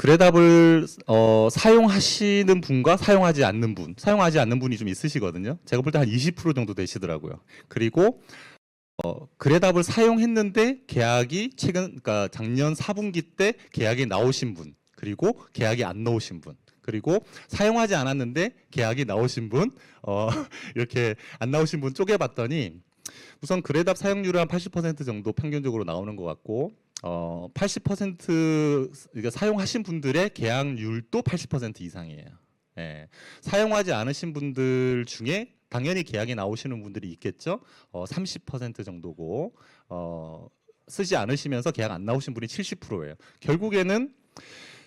그래답을 사용하시는 분과 사용하지 않는 분이 좀 있으시거든요. 제가 볼 때 한 20% 정도 되시더라고요. 그리고 그래답을 사용했는데 계약이 그러니까 작년 4분기 때 계약이 나오신 분, 그리고 계약이 안 나오신 분, 그리고 사용하지 않았는데 계약이 나오신 분, 이렇게 안 나오신 분 쪼개봤더니 우선 그래답 사용률은 한 80% 정도 평균적으로 나오는 것 같고 80% 사용하신 분들의 계약률도 80% 이상이에요. 예, 사용하지 않으신 분들 중에 당연히 계약이 나오시는 분들이 있겠죠. 30% 정도고 쓰지 않으시면서 계약 안 나오신 분이 70%예요. 결국에는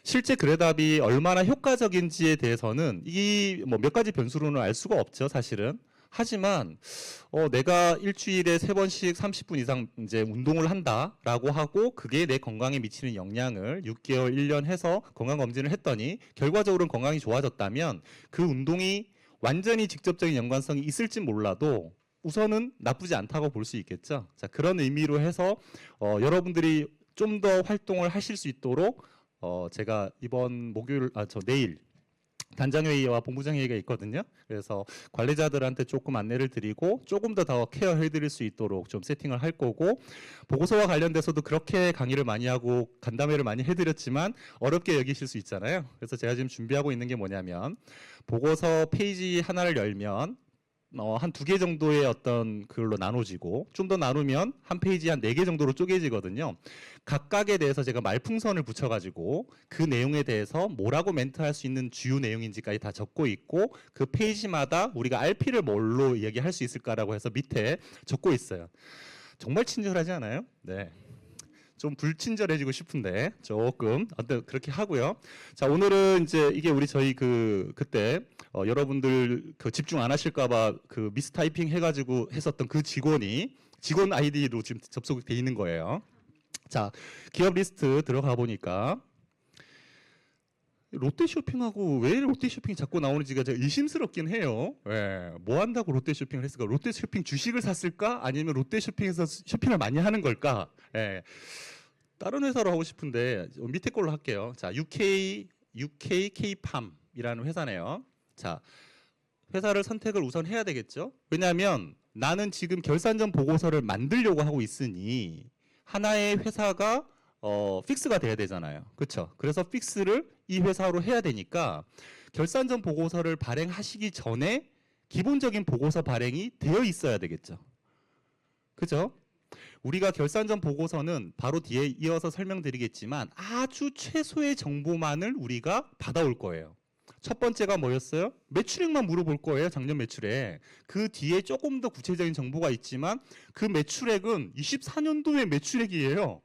실제 그래답이 얼마나 효과적인지에 대해서는 이 뭐 몇 가지 변수로는 알 수가 없죠, 사실은. 하지만 내가 일주일에 3번씩 30분 이상 이제 운동을 한다라고 하고 그게 내 건강에 미치는 영향을 6개월, 1년 해서 건강 검진을 했더니 결과적으로는 건강이 좋아졌다면 그 운동이 완전히 직접적인 연관성이 있을진 몰라도 우선은 나쁘지 않다고 볼 수 있겠죠. 자, 그런 의미로 해서 여러분들이 좀 더 활동을 하실 수 있도록 제가 이번 내일 단장회의와 본부장회의가 있거든요. 그래서 관리자들한테 조금 안내를 드리고 조금 더 케어해 드릴 수 있도록 좀 세팅을 할 거고, 보고서와 관련돼서도 그렇게 강의를 많이 하고 간담회를 많이 해드렸지만 어렵게 여기실 수 있잖아요. 그래서 제가 지금 준비하고 있는 게 뭐냐면, 보고서 페이지 하나를 열면 한 2개 정도의 어떤 그걸로 나눠지고, 좀 더 나누면 한 페이지 한 4개 정도로 쪼개지거든요. 각각에 대해서 제가 말풍선을 붙여가지고 그 내용에 대해서 뭐라고 멘트할 수 있는 주요 내용인지까지 다 적고 있고, 그 페이지마다 우리가 RP를 뭘로 얘기할 수 있을까라고 해서 밑에 적고 있어요. 정말 친절하지 않아요? 네. 좀 불친절해지고 싶은데 조금 그렇게 하고요. 자, 오늘은 이제 이게 저희 그때 여러분들 집중 안 하실까봐 그 미스타이핑 해가지고 했었던 그 직원 아이디로 지금 접속돼 있는 거예요. 자, 기업 리스트 들어가 보니까 롯데쇼핑하고 왜 롯데쇼핑이 자꾸 나오는지가 제가 의심스럽긴 해요. 예, 뭐 한다고 롯데쇼핑을 했을까? 롯데쇼핑 주식을 샀을까? 아니면 롯데쇼핑에서 쇼핑을 많이 하는 걸까? 예, 다른 회사로 하고 싶은데 밑에 걸로 할게요. 자, UK K팜이라는 회사네요. 자, 회사를 선택을 우선 해야 되겠죠. 왜냐하면 나는 지금 결산전 보고서를 만들려고 하고 있으니 하나의 회사가 픽스가 돼야 되잖아요. 그렇죠? 그래서 픽스를 이 회사로 해야 되니까 결산전 보고서를 발행하시기 전에 기본적인 보고서 발행이 되어 있어야 되겠죠. 그죠? 우리가 결산전 보고서는 바로 뒤에 이어서 설명드리겠지만 아주 최소의 정보만을 우리가 받아올 거예요. 첫 번째가 뭐였어요? 매출액만 물어볼 거예요. 작년 매출액. 그 뒤에 조금 더 구체적인 정보가 있지만 그 매출액은 24년도의 매출액이에요.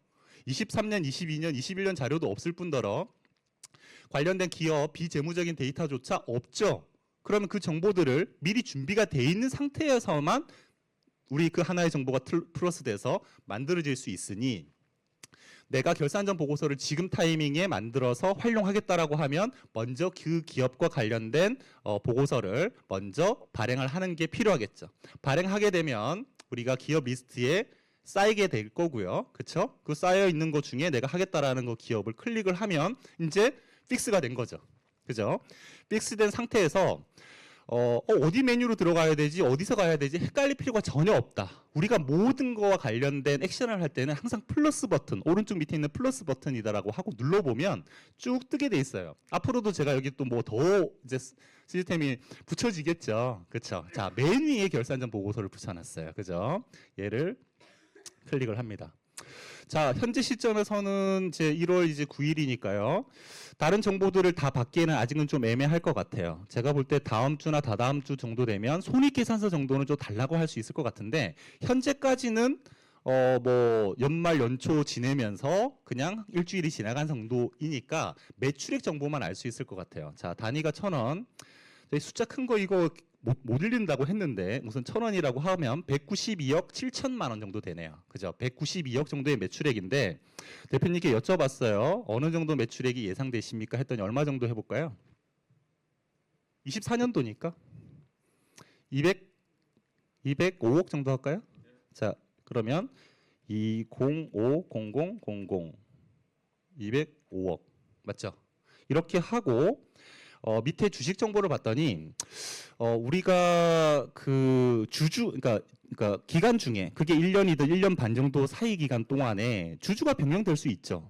23년, 22년, 21년 자료도 없을 뿐더러 관련된 기업 비재무적인 데이터조차 없죠. 그러면 그 정보들을 미리 준비가 돼 있는 상태에서만 우리 그 하나의 정보가 플러스돼서 만들어질 수 있으니, 내가 결산전 보고서를 지금 타이밍에 만들어서 활용하겠다라고 하면 먼저 그 기업과 관련된 보고서를 먼저 발행을 하는 게 필요하겠죠. 발행하게 되면 우리가 기업 리스트에 쌓이게 될 거고요. 그렇죠? 그 쌓여 있는 것 중에 내가 하겠다라는 거 기업을 클릭을 하면 이제 픽스가 된 거죠. 그죠? 픽스된 상태에서 어디 메뉴로 들어가야 되지, 어디서 가야 되지 헷갈릴 필요가 전혀 없다. 우리가 모든 거와 관련된 액션을 할 때는 항상 플러스 버튼, 오른쪽 밑에 있는 플러스 버튼이다라고 하고 눌러보면 쭉 뜨게 돼 있어요. 앞으로도 제가 여기 또 뭐 더 이제 시스템이 붙여지겠죠. 그렇죠? 자, 맨 위에 결산전 보고서를 붙여놨어요. 그죠? 얘를 클릭을 합니다. 자, 현재 시점에서는 제 1월 이제 9일이니까요. 다른 정보들을 다 받기에는 아직은 좀 애매할 것 같아요. 제가 볼 때 다음 주나 다다음 주 정도 되면 손익계산서 정도는 좀 달라고 할 수 있을 것 같은데, 현재까지는 뭐 연말 연초 지내면서 그냥 일주일이 지나간 정도이니까 매출액 정보만 알 수 있을 것 같아요. 자, 단위가 1,000원. 숫자 큰 거 이거 못 읽는다고 했는데 우선 1,000원이라고 하면 192억 7천만 원 정도 되네요. 그죠? 192억 정도의 매출액인데 대표님께 여쭤봤어요. 어느 정도 매출액이 예상되십니까? 했더니 얼마 정도 해볼까요? 24년도니까 205억 정도 할까요? 자, 그러면 2050000 205억 맞죠? 이렇게 하고 밑에 주식 정보를 봤더니 우리가 그 그러니까 기간 중에 그게 1년이든 1년 반 정도 사이 기간 동안에 주주가 변경될 수 있죠.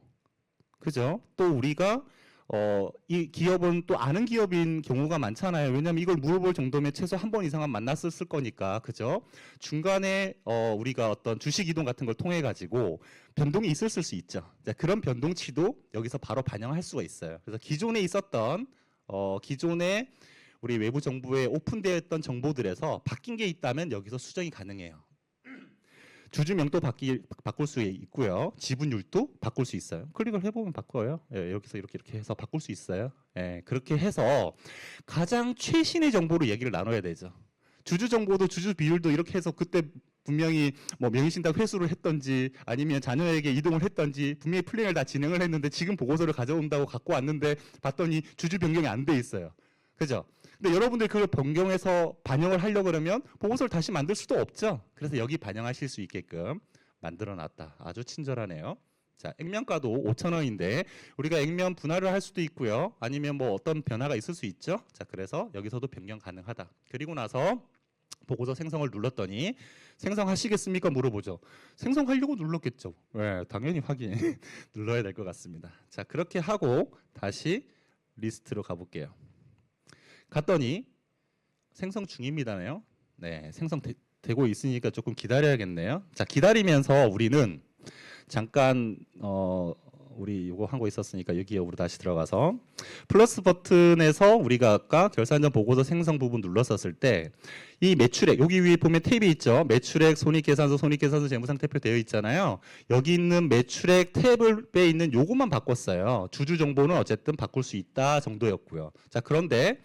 그죠? 또 우리가 이 기업은 또 아는 기업인 경우가 많잖아요. 왜냐하면 이걸 물어볼 정도면 최소 한 번 이상은 만났을 거니까, 그죠? 중간에 우리가 어떤 주식 이동 같은 걸 통해 가지고 변동이 있었을 수 있죠. 자, 그런 변동치도 여기서 바로 반영할 수가 있어요. 그래서 기존에 있었던 기존에 우리 외부 정부에 오픈되어 있던 정보들에서 바뀐 게 있다면 여기서 수정이 가능해요. 주주명도 바꿀 수 있고요. 지분율도 바꿀 수 있어요. 클릭을 해보면 바꿔요. 예, 여기서 이렇게 해서 바꿀 수 있어요. 예, 그렇게 해서 가장 최신의 정보로 얘기를 나눠야 되죠. 주주 정보도 주주 비율도 이렇게 해서 그때 분명히 뭐 명의신탁 회수를 했던지 아니면 자녀에게 이동을 했던지 분명히 플랜을 다 진행을 했는데 지금 보고서를 가져온다고 갖고 왔는데 봤더니 주주 변경이 안 돼 있어요. 그죠? 근데 여러분들 그걸 변경해서 반영을 하려고 그러면 보고서를 다시 만들 수도 없죠. 그래서 여기 반영하실 수 있게끔 만들어 놨다. 아주 친절하네요. 자, 액면가도 5,000원인데 우리가 액면 분할을 할 수도 있고요. 아니면 뭐 어떤 변화가 있을 수 있죠. 자, 그래서 여기서도 변경 가능하다. 그리고 나서 보고서 생성을 눌렀더니 생성하시겠습니까? 물어보죠. 생성하려고 눌렀겠죠. 네, 당연히 확인 눌러야 될 것 같습니다. 자, 그렇게 하고 다시 리스트로 가볼게요. 갔더니 생성 중입니다네요. 네, 생성되고 있으니까 조금 기다려야겠네요. 자, 기다리면서 우리는 잠깐 우리 이거 한 거 있었으니까 여기에 다시 들어가서 플러스 버튼에서 우리가 아까 결산전 보고서 생성 부분 눌렀었을 때 이 매출액 여기 위에 보면 탭이 있죠. 매출액, 손익계산서, 손익계산서, 재무상태표 되어 있잖아요. 여기 있는 매출액 탭에 있는 요것만 바꿨어요. 주주 정보는 어쨌든 바꿀 수 있다 정도였고요. 자, 그런데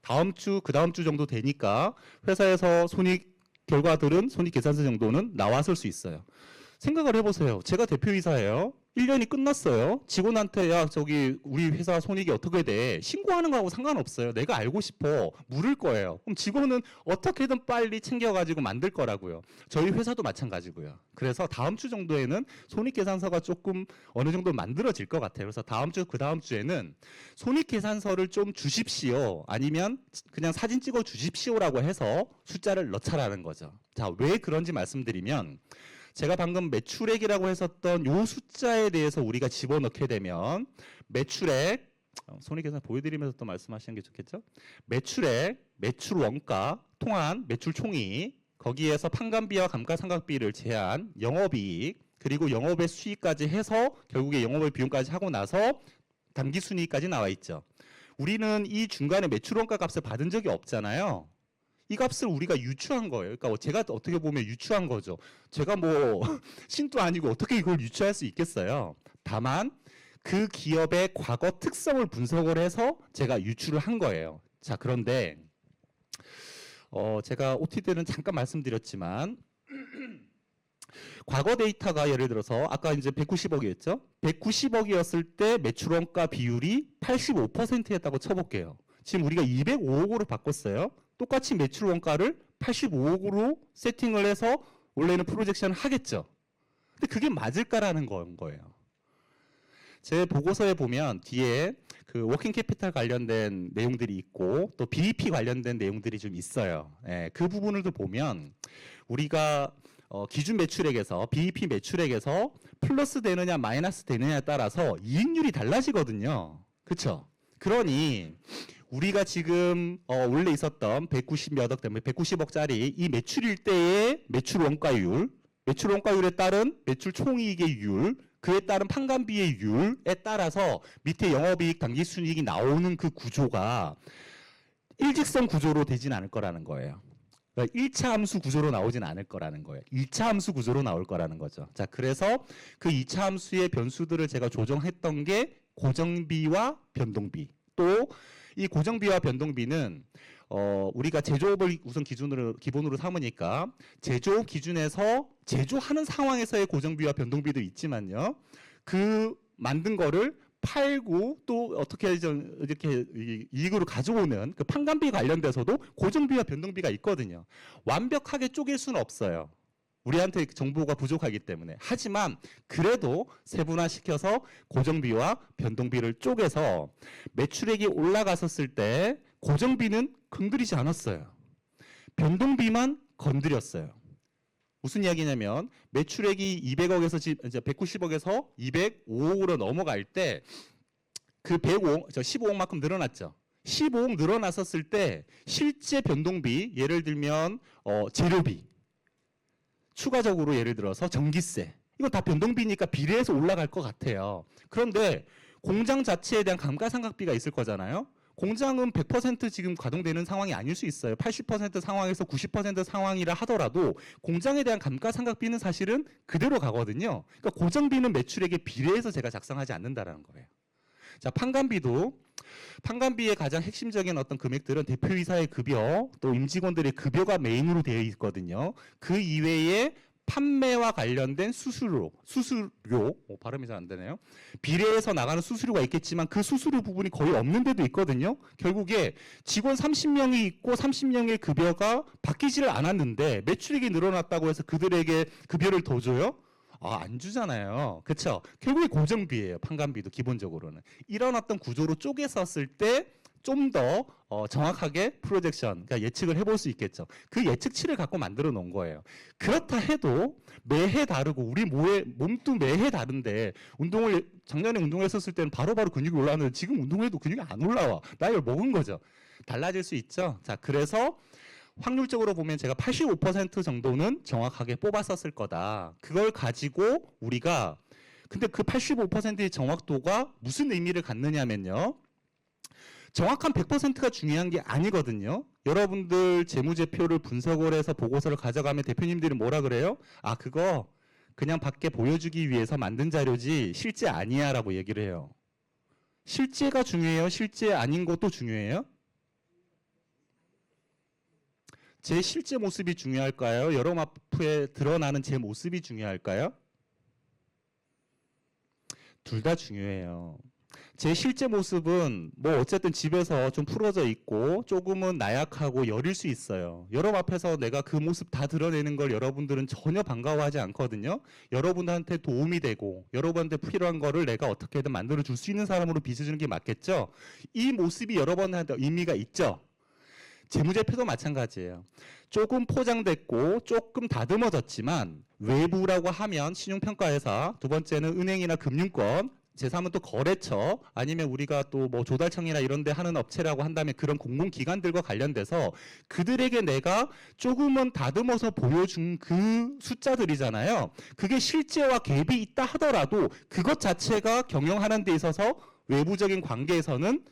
다음 주, 그 다음 주 정도 되니까 회사에서 손익 결과들은 손익계산서 정도는 나왔을 수 있어요. 생각을 해보세요. 제가 대표이사예요. 1년이 끝났어요. 직원한테 야 저기 우리 회사 손익이 어떻게 돼? 신고하는 거하고 상관없어요. 내가 알고 싶어. 물을 거예요. 그럼 직원은 어떻게든 빨리 챙겨가지고 만들 거라고요. 저희 회사도 마찬가지고요. 그래서 다음 주 정도에는 손익계산서가 조금 어느 정도 만들어질 것 같아요. 그래서 다음 주, 그 다음 주에는 손익계산서를 좀 주십시오. 아니면 그냥 사진 찍어 주십시오라고 해서 숫자를 넣자라는 거죠. 자, 왜 그런지 말씀드리면 제가 방금 매출액이라고 했었던 요 숫자에 대해서 우리가 집어넣게 되면 매출액, 손익계산 보여드리면서 또 말씀하시는 게 좋겠죠? 매출액, 매출 원가, 통한 매출 총익, 거기에서 판관비와 감가상각비를 제한, 영업이익, 그리고 영업의 수익까지 해서 결국에 영업의 비용까지 하고 나서 당기순이익까지 나와 있죠. 우리는 이 중간에 매출 원가 값을 받은 적이 없잖아요. 이 값을 우리가 유추한 거예요. 그러니까 제가 어떻게 보면 유추한 거죠. 제가 뭐 신도 아니고 어떻게 이걸 유추할 수 있겠어요. 다만 그 기업의 과거 특성을 분석을 해서 제가 유추를 한 거예요. 자, 그런데 제가 OT 때는 잠깐 말씀드렸지만 과거 데이터가 예를 들어서 아까 이제 190억이었죠. 190억이었을 때 매출 원가 비율이 85%였다고 쳐볼게요. 지금 우리가 205억으로 바꿨어요. 똑같이 매출 원가를 85억으로 세팅을 해서 원래는 프로젝션을 하겠죠. 근데 그게 맞을까라는 거예요. 제 보고서에 보면 뒤에 그 워킹 캐피탈 관련된 내용들이 있고 또 BEP 관련된 내용들이 좀 있어요. 예, 그 부분을 또 보면 우리가 기준 매출액에서 BEP 매출액에서 플러스 되느냐 마이너스 되느냐에 따라서 이익률이 달라지거든요. 그렇죠? 그러니 우리가 지금 원래 있었던 190몇 억 때문에 190억짜리 이 매출일 때의 매출 원가율, 매출 원가율에 따른 매출 총이익의 율, 그에 따른 판관비의 율에 따라서 밑에 영업이익, 당기순이익이 나오는 그 구조가 일직선 구조로 되진 않을 거라는 거예요. 1차 함수 구조로 나오진 않을 거라는 거예요. 2차 함수 구조로 나올 거라는 거죠. 자, 그래서 그 2차 함수의 변수들을 제가 조정했던 게 고정비와 변동비. 또 이 고정비와 변동비는 우리가 제조업을 우선 기본으로 삼으니까 제조업 기준에서 제조하는 상황에서의 고정비와 변동비도 있지만요. 그 만든 거를 팔고 또 어떻게 이렇게 이익으로 가져오는 그 판관비 관련돼서도 고정비와 변동비가 있거든요. 완벽하게 쪼갤 수는 없어요. 우리한테 정보가 부족하기 때문에. 하지만 그래도 세분화시켜서 고정비와 변동비를 쪼개서 매출액이 올라갔었을 때 고정비는 건드리지 않았어요. 변동비만 건드렸어요. 무슨 이야기냐면 매출액이 200억에서 이제 190억에서 205억으로 넘어갈 때 그 15억만큼 늘어났죠. 15억 늘어났었을 때 실제 변동비, 예를 들면 재료비, 추가적으로 예를 들어서 전기세, 이건 다 변동비니까 비례해서 올라갈 것 같아요. 그런데 공장 자체에 대한 감가상각비가 있을 거잖아요. 공장은 100% 지금 가동되는 상황이 아닐 수 있어요. 80% 상황에서 90% 상황이라 하더라도 공장에 대한 감가상각비는 사실은 그대로 가거든요. 그러니까 고정비는 매출액에 비례해서 제가 작성하지 않는다라는 거예요. 자, 판관비의 가장 핵심적인 어떤 금액들은 대표이사의 급여, 또 임직원들의 급여가 메인으로 되어 있거든요. 그 이외에 판매와 관련된 수수료, 발음이 잘 안 되네요. 비례해서 나가는 수수료가 있겠지만 그 수수료 부분이 거의 없는 데도 있거든요. 결국에 직원 30명이 있고 30명의 급여가 바뀌지를 않았는데 매출액이 늘어났다고 해서 그들에게 급여를 더 줘요? 안 주잖아요. 그렇죠? 결국에 고정비예요. 판관비도 기본적으로는. 이런 어떤 구조로 쪼개었을 때 좀 더 정확하게 프로젝션, 그러니까 예측을 해볼 수 있겠죠. 그 예측치를 갖고 만들어 놓은 거예요. 그렇다 해도 매해 다르고 우리 몸도 매해 다른데 작년에 운동을 했었을 때는 바로바로 근육이 올라왔는데 지금 운동해도 근육이 안 올라와. 나이를 먹은 거죠. 달라질 수 있죠. 자, 그래서 확률적으로 보면 제가 85% 정도는 정확하게 뽑았었을 거다. 그걸 가지고 우리가 근데 그 85%의 정확도가 무슨 의미를 갖느냐면요. 정확한 100%가 중요한 게 아니거든요. 여러분들 재무제표를 분석을 해서 보고서를 가져가면 대표님들이 뭐라 그래요? 그거 그냥 밖에 보여주기 위해서 만든 자료지 실제 아니야 라고 얘기를 해요. 실제가 중요해요? 실제 아닌 것도 중요해요? 제 실제 모습이 중요할까요? 여러분 앞에 드러나는 제 모습이 중요할까요? 둘 다 중요해요. 제 실제 모습은 뭐 어쨌든 집에서 좀 풀어져 있고 조금은 나약하고 여릴 수 있어요. 여러분 앞에서 내가 그 모습 다 드러내는 걸 여러분들은 전혀 반가워하지 않거든요. 여러분한테 도움이 되고 여러분한테 필요한 거를 내가 어떻게든 만들어 줄 수 있는 사람으로 빚어주는 게 맞겠죠. 이 모습이 여러분한테 의미가 있죠. 재무제표도 마찬가지예요. 조금 포장됐고 조금 다듬어졌지만 외부라고 하면 신용평가회사, 두 번째는 은행이나 금융권, 제3은 또 거래처, 아니면 우리가 또 뭐 조달청이나 이런 데 하는 업체라고 한다면 그런 공공기관들과 관련돼서 그들에게 내가 조금은 다듬어서 보여준 그 숫자들이잖아요. 그게 실제와 갭이 있다 하더라도 그것 자체가 경영하는 데 있어서 외부적인 관계에서는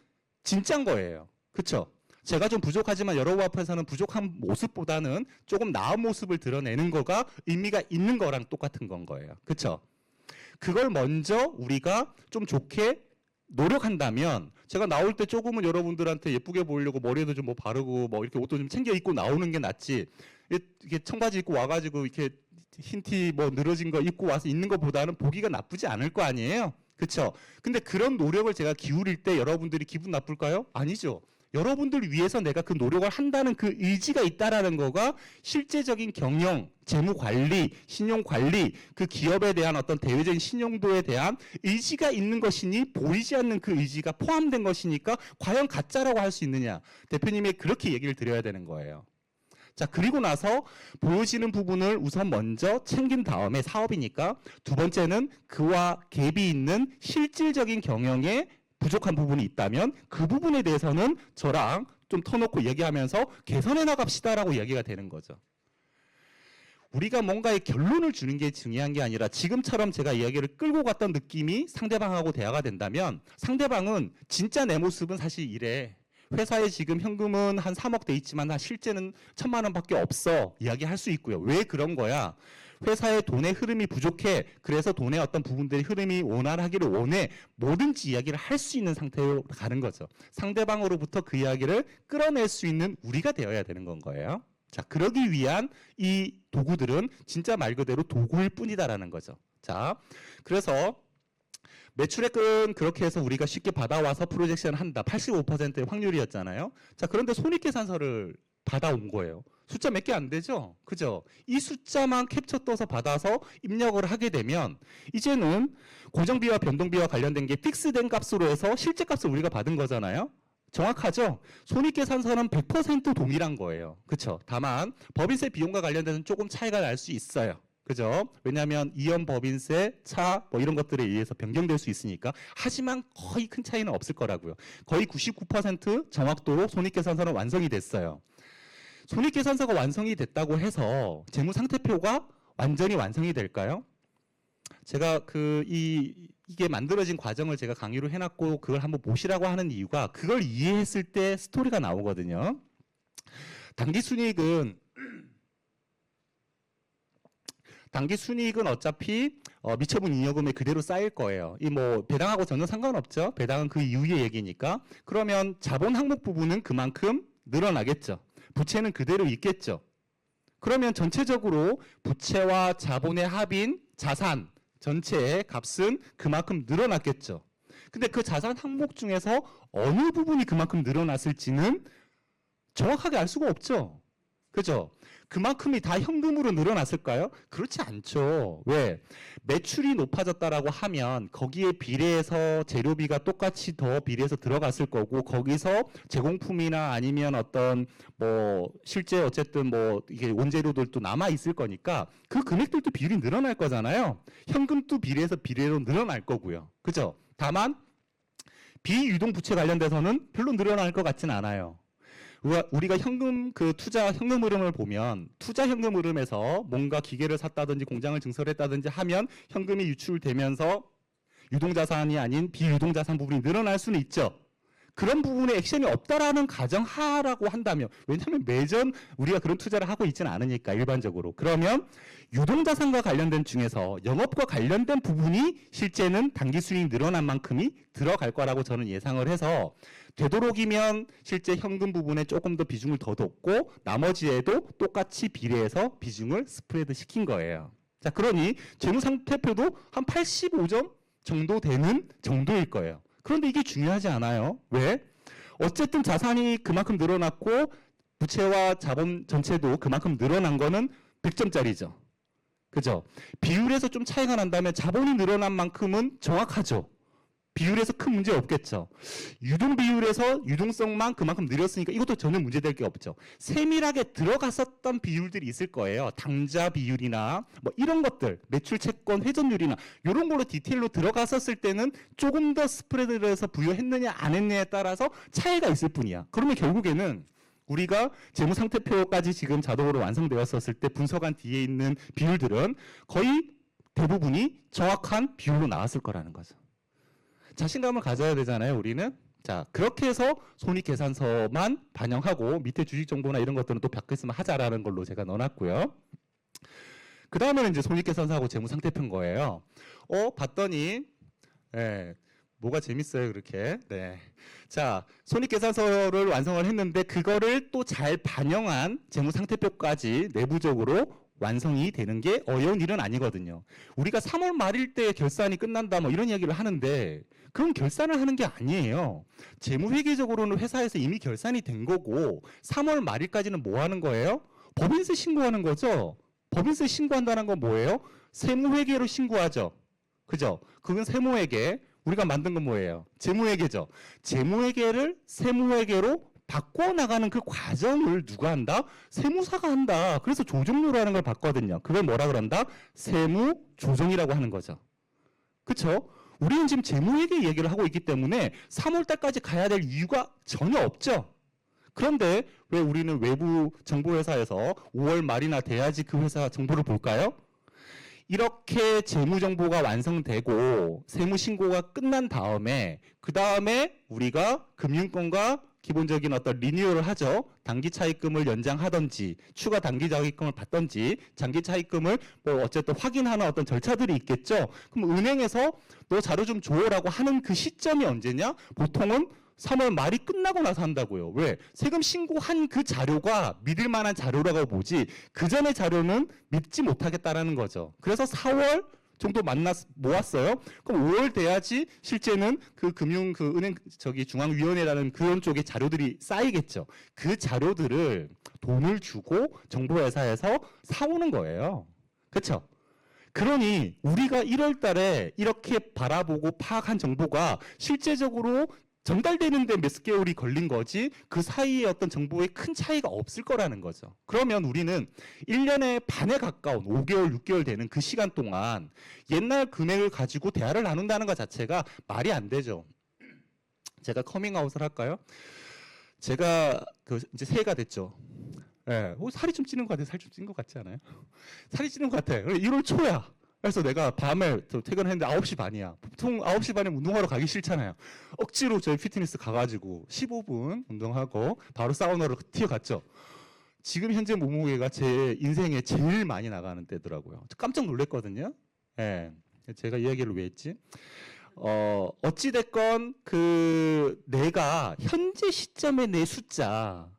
진짜인 거예요. 그렇죠? 제가 좀 부족하지만 여러분 앞에서는 부족한 모습보다는 조금 나은 모습을 드러내는 거가 의미가 있는 거랑 똑같은 건 거예요. 그렇죠? 그걸 먼저 우리가 좀 좋게 노력한다면 제가 나올 때 조금은 여러분들한테 예쁘게 보이려고 머리에도 좀 뭐 바르고 뭐 이렇게 옷도 좀 챙겨 입고 나오는 게 낫지, 이렇게 청바지 입고 와가지고 이렇게 흰 티 뭐 늘어진 거 입고 와서 있는 것보다는 보기가 나쁘지 않을 거 아니에요? 그렇죠? 근데 그런 노력을 제가 기울일 때 여러분들이 기분 나쁠까요? 아니죠. 여러분들 위해서 내가 그 노력을 한다는 그 의지가 있다라는 거가 실제적인 경영, 재무관리, 신용관리, 그 기업에 대한 어떤 대외적인 신용도에 대한 의지가 있는 것이니 보이지 않는 그 의지가 포함된 것이니까 과연 가짜라고 할 수 있느냐. 대표님이 그렇게 얘기를 드려야 되는 거예요. 자, 그리고 나서 보여지는 부분을 우선 먼저 챙긴 다음에 사업이니까 두 번째는 그와 갭이 있는 실질적인 경영에 부족한 부분이 있다면 그 부분에 대해서는 저랑 좀 터놓고 얘기하면서 개선해 나갑시다라고 얘기가 되는 거죠. 우리가 뭔가의 결론을 주는 게 중요한 게 아니라 지금처럼 제가 이야기를 끌고 갔던 느낌이 상대방하고 대화가 된다면 상대방은 진짜 내 모습은 사실 이래. 회사에 지금 현금은 한 3억 돼 있지만 실제는 1,000만 원밖에 없어. 이야기할 수 있고요. 왜 그런 거야? 회사의 돈의 흐름이 부족해. 그래서 돈의 어떤 부분들의 흐름이 원활하기를 원해. 뭐든지 이야기를 할 수 있는 상태로 가는 거죠. 상대방으로부터 그 이야기를 끌어낼 수 있는 우리가 되어야 되는 건 거예요. 자, 그러기 위한 이 도구들은 진짜 말 그대로 도구일 뿐이다라는 거죠. 자, 그래서 매출액은 그렇게 해서 우리가 쉽게 받아와서 프로젝션을 한다. 85%의 확률이었잖아요. 자, 그런데 손익계산서를 받아온 거예요. 숫자 몇 개 안 되죠? 그죠? 이 숫자만 캡처 떠서 받아서 입력을 하게 되면 이제는 고정비와 변동비와 관련된 게 픽스된 값으로 해서 실제 값을 우리가 받은 거잖아요. 정확하죠? 손익계산서는 100% 동일한 거예요. 그렇죠? 다만 법인세 비용과 관련돼서는 조금 차이가 날 수 있어요. 그죠? 왜냐하면 이연 법인세, 차 뭐 이런 것들에 의해서 변경될 수 있으니까. 하지만 거의 큰 차이는 없을 거라고요. 거의 99% 정확도로 손익계산서는 완성이 됐어요. 손익계산서가 완성이 됐다고 해서 재무상태표가 완전히 완성이 될까요? 제가 이게 만들어진 과정을 제가 강의로 해놨고 그걸 한번 보시라고 하는 이유가 그걸 이해했을 때 스토리가 나오거든요. 당기순이익은 어차피 미처분 잉여금에 그대로 쌓일 거예요. 이 뭐 배당하고 전혀 상관없죠. 배당은 그 이후의 얘기니까. 그러면 자본 항목 부분은 그만큼 늘어나겠죠. 부채는 그대로 있겠죠. 그러면 전체적으로 부채와 자본의 합인 자산 전체의 값은 그만큼 늘어났겠죠. 근데 그 자산 항목 중에서 어느 부분이 그만큼 늘어났을지는 정확하게 알 수가 없죠. 그죠? 그만큼이 다 현금으로 늘어났을까요? 그렇지 않죠. 왜? 매출이 높아졌다라고 하면 거기에 비례해서 재료비가 똑같이 더 비례해서 들어갔을 거고 거기서 제공품이나 아니면 어떤 뭐 실제 어쨌든 뭐 이게 원재료들도 남아 있을 거니까 그 금액들도 비율이 늘어날 거잖아요. 현금도 비례해서 비례로 늘어날 거고요. 그죠? 다만 비유동 부채 관련돼서는 별로 늘어날 것 같진 않아요. 우리가 현금 투자 현금 흐름을 보면 투자 현금 흐름에서 뭔가 기계를 샀다든지 공장을 증설했다든지 하면 현금이 유출되면서 유동자산이 아닌 비유동자산 부분이 늘어날 수는 있죠. 그런 부분에 액션이 없다라는 가정하라고 한다면, 왜냐하면 매년 우리가 그런 투자를 하고 있지는 않으니까 일반적으로. 그러면 유동자산과 관련된 중에서 영업과 관련된 부분이 실제는 당기수익이 늘어난 만큼이 들어갈 거라고 저는 예상을 해서 되도록이면 실제 현금 부분에 조금 더 비중을 더 뒀고 나머지에도 똑같이 비례해서 비중을 스프레드 시킨 거예요. 자, 그러니 재무상태표도 한 85점 정도 되는 정도일 거예요. 그런데 이게 중요하지 않아요. 왜? 어쨌든 자산이 그만큼 늘어났고 부채와 자본 전체도 그만큼 늘어난 거는 100점짜리죠. 그죠? 비율에서 좀 차이가 난다면 자본이 늘어난 만큼은 정확하죠. 비율에서 큰 문제 없겠죠. 유동 비율에서 유동성만 그만큼 늘었으니까 이것도 전혀 문제될 게 없죠. 세밀하게 들어갔었던 비율들이 있을 거예요. 당좌 비율이나 뭐 이런 것들, 매출 채권 회전율이나 이런 걸로 디테일로 들어갔었을 때는 조금 더 스프레드를 해서 부여했느냐 안 했느냐에 따라서 차이가 있을 뿐이야. 그러면 결국에는 우리가 재무상태표까지 지금 자동으로 완성되었었을 때 분석한 뒤에 있는 비율들은 거의 대부분이 정확한 비율로 나왔을 거라는 거죠. 자신감을 가져야 되잖아요, 우리는. 자, 그렇게 해서 손익계산서만 반영하고 밑에 주식 정보나 이런 것들은 또 바뀌었으면 하자라는 걸로 제가 넣어놨고요. 그 다음에는 이제 손익계산서하고 재무상태표인 거예요. 봤더니, 뭐가 재밌어요, 그렇게. 네. 자, 손익계산서를 완성을 했는데 그거를 또 잘 반영한 재무상태표까지 내부적으로 완성이 되는 게 어려운 일은 아니거든요. 우리가 3월 말일 때 결산이 끝난다 뭐 이런 이야기를 하는데 그런 결산을 하는 게 아니에요. 재무회계적으로는 회사에서 이미 결산이 된 거고 3월 말일까지는 뭐 하는 거예요? 법인세 신고하는 거죠. 법인세 신고한다는 건 뭐예요? 세무회계로 신고하죠. 그죠? 그건 세무회계. 우리가 만든 건 뭐예요? 재무회계죠. 재무회계를 세무회계로 바꿔나가는 그 과정을 누가 한다? 세무사가 한다. 그래서 조정료라는 걸 받거든요. 그걸 뭐라 그런다? 세무조정이라고 하는 거죠. 그렇죠? 우리는 지금 재무회계 얘기를 하고 있기 때문에 3월 달까지 가야 될 이유가 전혀 없죠. 그런데 왜 우리는 외부 정보회사에서 5월 말이나 돼야지 그 회사 정보를 볼까요? 이렇게 재무정보가 완성되고 세무신고가 끝난 다음에 그 다음에 우리가 금융권과 기본적인 어떤 리뉴얼을 하죠. 단기 차입금을 연장하든지 추가 단기 차입금을 받든지 장기 차입금을 뭐 어쨌든 확인하는 어떤 절차들이 있겠죠. 그럼 은행에서 너 자료 좀 줘라고 하는 그 시점이 언제냐? 보통은 3월 말이 끝나고 나서 한다고요. 왜? 세금 신고한 그 자료가 믿을 만한 자료라고 보지 그 전의 자료는 믿지 못하겠다라는 거죠. 그래서 4월 정도 모았어요. 그럼 5월 돼야지 실제는 그 은행 중앙위원회라는 그런 쪽에 자료들이 쌓이겠죠. 그 자료들을 돈을 주고 정보회사에서 사오는 거예요. 그렇죠? 그러니 우리가 1월 달에 이렇게 바라보고 파악한 정보가 실제적으로 전달되는데 몇 개월이 걸린 거지 그 사이에 어떤 정보에 큰 차이가 없을 거라는 거죠. 그러면 우리는 1년에 반에 가까운 5개월, 6개월 되는 그 시간 동안 옛날 금액을 가지고 대화를 나눈다는 것 자체가 말이 안 되죠. 제가 커밍아웃을 할까요? 제가 이제 새해가 됐죠. 예, 살이 좀 찌는 것 같아요. 살 좀 찐 것 같지 않아요? 살이 찌는 것 같아. 1월 초야. 그래서 내가 밤에 퇴근했는데 9시 반이야. 보통 9시 반에 운동하러 가기 싫잖아요. 억지로 저희 피트니스 가가지고 15분 운동하고 바로 사우나로 튀어갔죠. 지금 현재 몸무게가 제 인생에 제일 많이 나가는 때더라고요. 깜짝 놀랐거든요. 예, 제가 이 얘기를 왜 했지? 어찌됐건 내가 현재 시점의 내 숫자,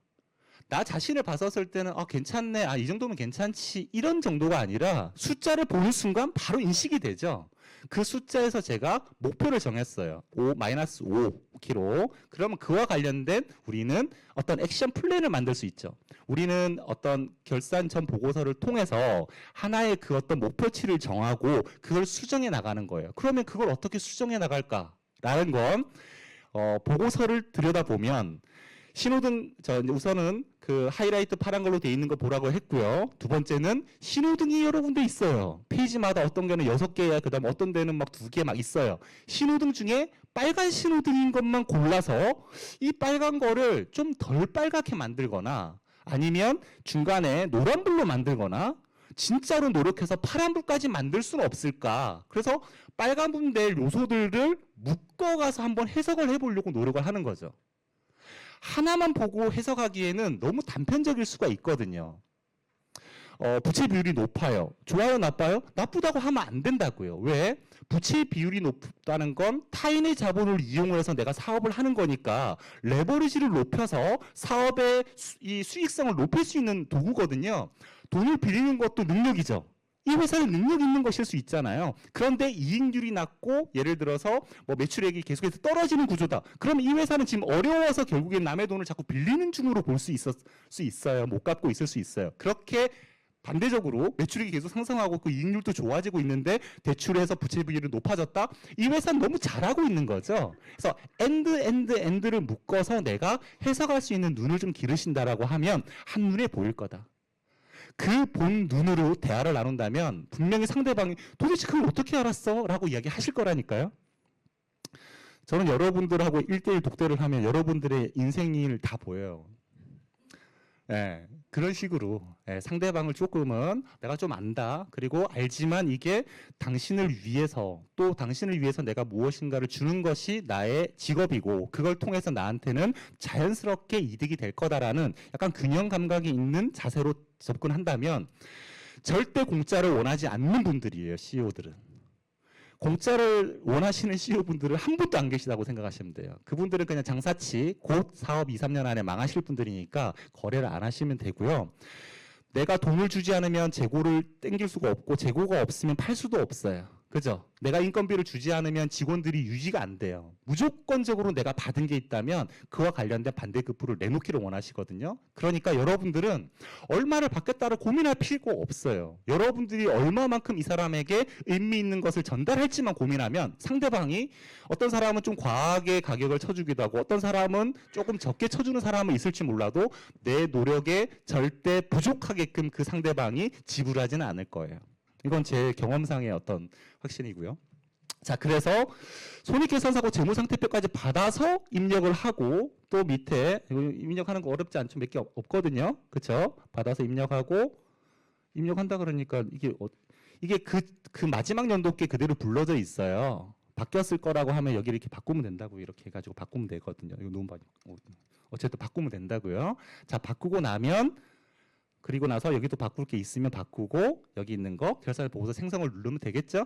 나 자신을 봤었을 때는 괜찮네, 이 정도면 괜찮지, 이런 정도가 아니라 숫자를 보는 순간 바로 인식이 되죠. 그 숫자에서 제가 목표를 정했어요. 마이너스 5kg. 그러면 그와 관련된 우리는 어떤 액션 플랜을 만들 수 있죠. 우리는 어떤 결산 전 보고서를 통해서 하나의 그 어떤 목표치를 정하고 그걸 수정해 나가는 거예요. 그러면 그걸 어떻게 수정해 나갈까라는 건 보고서를 들여다보면 신호등, 우선은 그 하이라이트 파란 걸로 돼 있는 거 보라고 했고요. 두 번째는 신호등이 여러 군데 있어요. 페이지마다 어떤 개는 6개야. 그 다음에 어떤 데는 막 2개 막 있어요. 신호등 중에 빨간 신호등인 것만 골라서 이 빨간 거를 좀 덜 빨갛게 만들거나 아니면 중간에 노란불로 만들거나 진짜로 노력해서 파란불까지 만들 수는 없을까. 그래서 빨간불 낼 요소들을 묶어가서 한번 해석을 해보려고 노력을 하는 거죠. 하나만 보고 해석하기에는 너무 단편적일 수가 있거든요. 부채 비율이 높아요. 좋아요, 나빠요? 나쁘다고 하면 안 된다고요. 왜? 부채 비율이 높다는 건 타인의 자본을 이용해서 내가 사업을 하는 거니까 레버리지를 높여서 사업의 이 수익성을 높일 수 있는 도구거든요. 돈을 빌리는 것도 능력이죠. 이 회사는 능력 있는 것일 수 있잖아요. 그런데 이익률이 낮고 예를 들어서 뭐 매출액이 계속해서 떨어지는 구조다. 그럼 이 회사는 지금 어려워서 결국엔 남의 돈을 자꾸 빌리는 중으로 볼 수 있어요. 못 갚고 있을 수 있어요. 그렇게 반대적으로 매출액이 계속 상승하고 그 이익률도 좋아지고 있는데 대출해서 부채 비율이 높아졌다. 이 회사는 너무 잘하고 있는 거죠. 그래서 엔드를 묶어서 내가 해석할 수 있는 눈을 좀 기르신다라고 하면 한눈에 보일 거다. 그 본 눈으로 대화를 나눈다면 분명히 상대방이 도대체 그걸 어떻게 알았어? 라고 이야기하실 거라니까요. 저는 여러분들하고 1대1 독대를 하면 여러분들의 인생을 다 보여요. 예, 그런 식으로 상대방을 조금은 내가 좀 안다. 그리고 알지만 이게 당신을 위해서 또 당신을 위해서 내가 무엇인가를 주는 것이 나의 직업이고 그걸 통해서 나한테는 자연스럽게 이득이 될 거다라는 약간 균형 감각이 있는 자세로 접근한다면 절대 공짜를 원하지 않는 분들이에요. CEO들은. 공짜를 원하시는 CEO분들은 한 분도 안 계시다고 생각하시면 돼요. 그분들은 그냥 장사치 곧 사업 2, 3년 안에 망하실 분들이니까 거래를 안 하시면 되고요. 내가 돈을 주지 않으면 재고를 땡길 수가 없고 재고가 없으면 팔 수도 없어요. 그죠? 내가 인건비를 주지 않으면 직원들이 유지가 안 돼요. 무조건적으로 내가 받은 게 있다면 그와 관련된 반대급부를 내놓기를 원하시거든요. 그러니까 여러분들은 얼마를 받겠다를 고민할 필요가 없어요. 여러분들이 얼마만큼 이 사람에게 의미 있는 것을 전달할지만 고민하면 상대방이 어떤 사람은 좀 과하게 가격을 쳐주기도 하고 어떤 사람은 조금 적게 쳐주는 사람은 있을지 몰라도 내 노력에 절대 부족하게끔 그 상대방이 지불하지는 않을 거예요. 이건 제 경험상의 어떤 확신이고요. 자, 그래서 손익계산서하고 재무상태표까지 받아서 입력을 하고 또 밑에 입력하는 거 어렵지 않죠? 몇 개 없거든요. 그렇죠? 받아서 입력하고 입력한다 그러니까 이게 그 마지막 연도께 그대로 불러져 있어요. 바뀌었을 거라고 하면 여기 이렇게 바꾸면 된다고 이렇게 해가지고 바꾸면 되거든요. 이거 너무 많이 어쨌든 바꾸면 된다고요. 자, 바꾸고 나면 그리고 나서 여기도 바꿀 게 있으면 바꾸고 여기 있는 거 결산 보고서 생성을 누르면 되겠죠?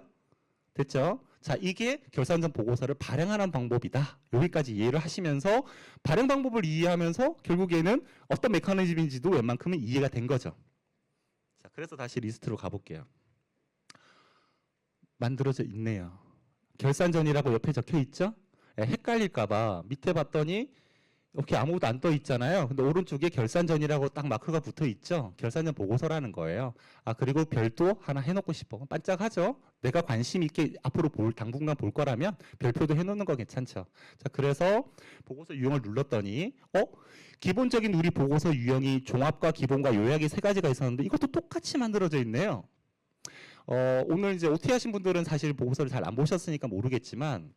됐죠? 자, 이게 결산전 보고서를 발행하는 방법이다. 여기까지 이해를 하시면서 발행 방법을 이해하면서 결국에는 어떤 메커니즘인지도 웬만큼은 이해가 된 거죠. 자, 그래서 다시 리스트로 가볼게요. 만들어져 있네요. 결산전이라고 옆에 적혀 있죠? 예, 헷갈릴까봐 밑에 봤더니 이렇게 아무것도 안 떠 있잖아요. 근데 오른쪽에 결산전이라고 딱 마크가 붙어 있죠. 결산전 보고서라는 거예요. 아, 그리고 별도 하나 해놓고 싶어. 반짝하죠? 내가 관심 있게 앞으로 당분간 볼 거라면 별표도 해놓는 거 괜찮죠. 자, 그래서 보고서 유형을 눌렀더니 기본적인 우리 보고서 유형이 종합과 기본과 요약이 세 가지가 있었는데 이것도 똑같이 만들어져 있네요. 오늘 이제 OT 하신 분들은 사실 보고서를 잘 안 보셨으니까 모르겠지만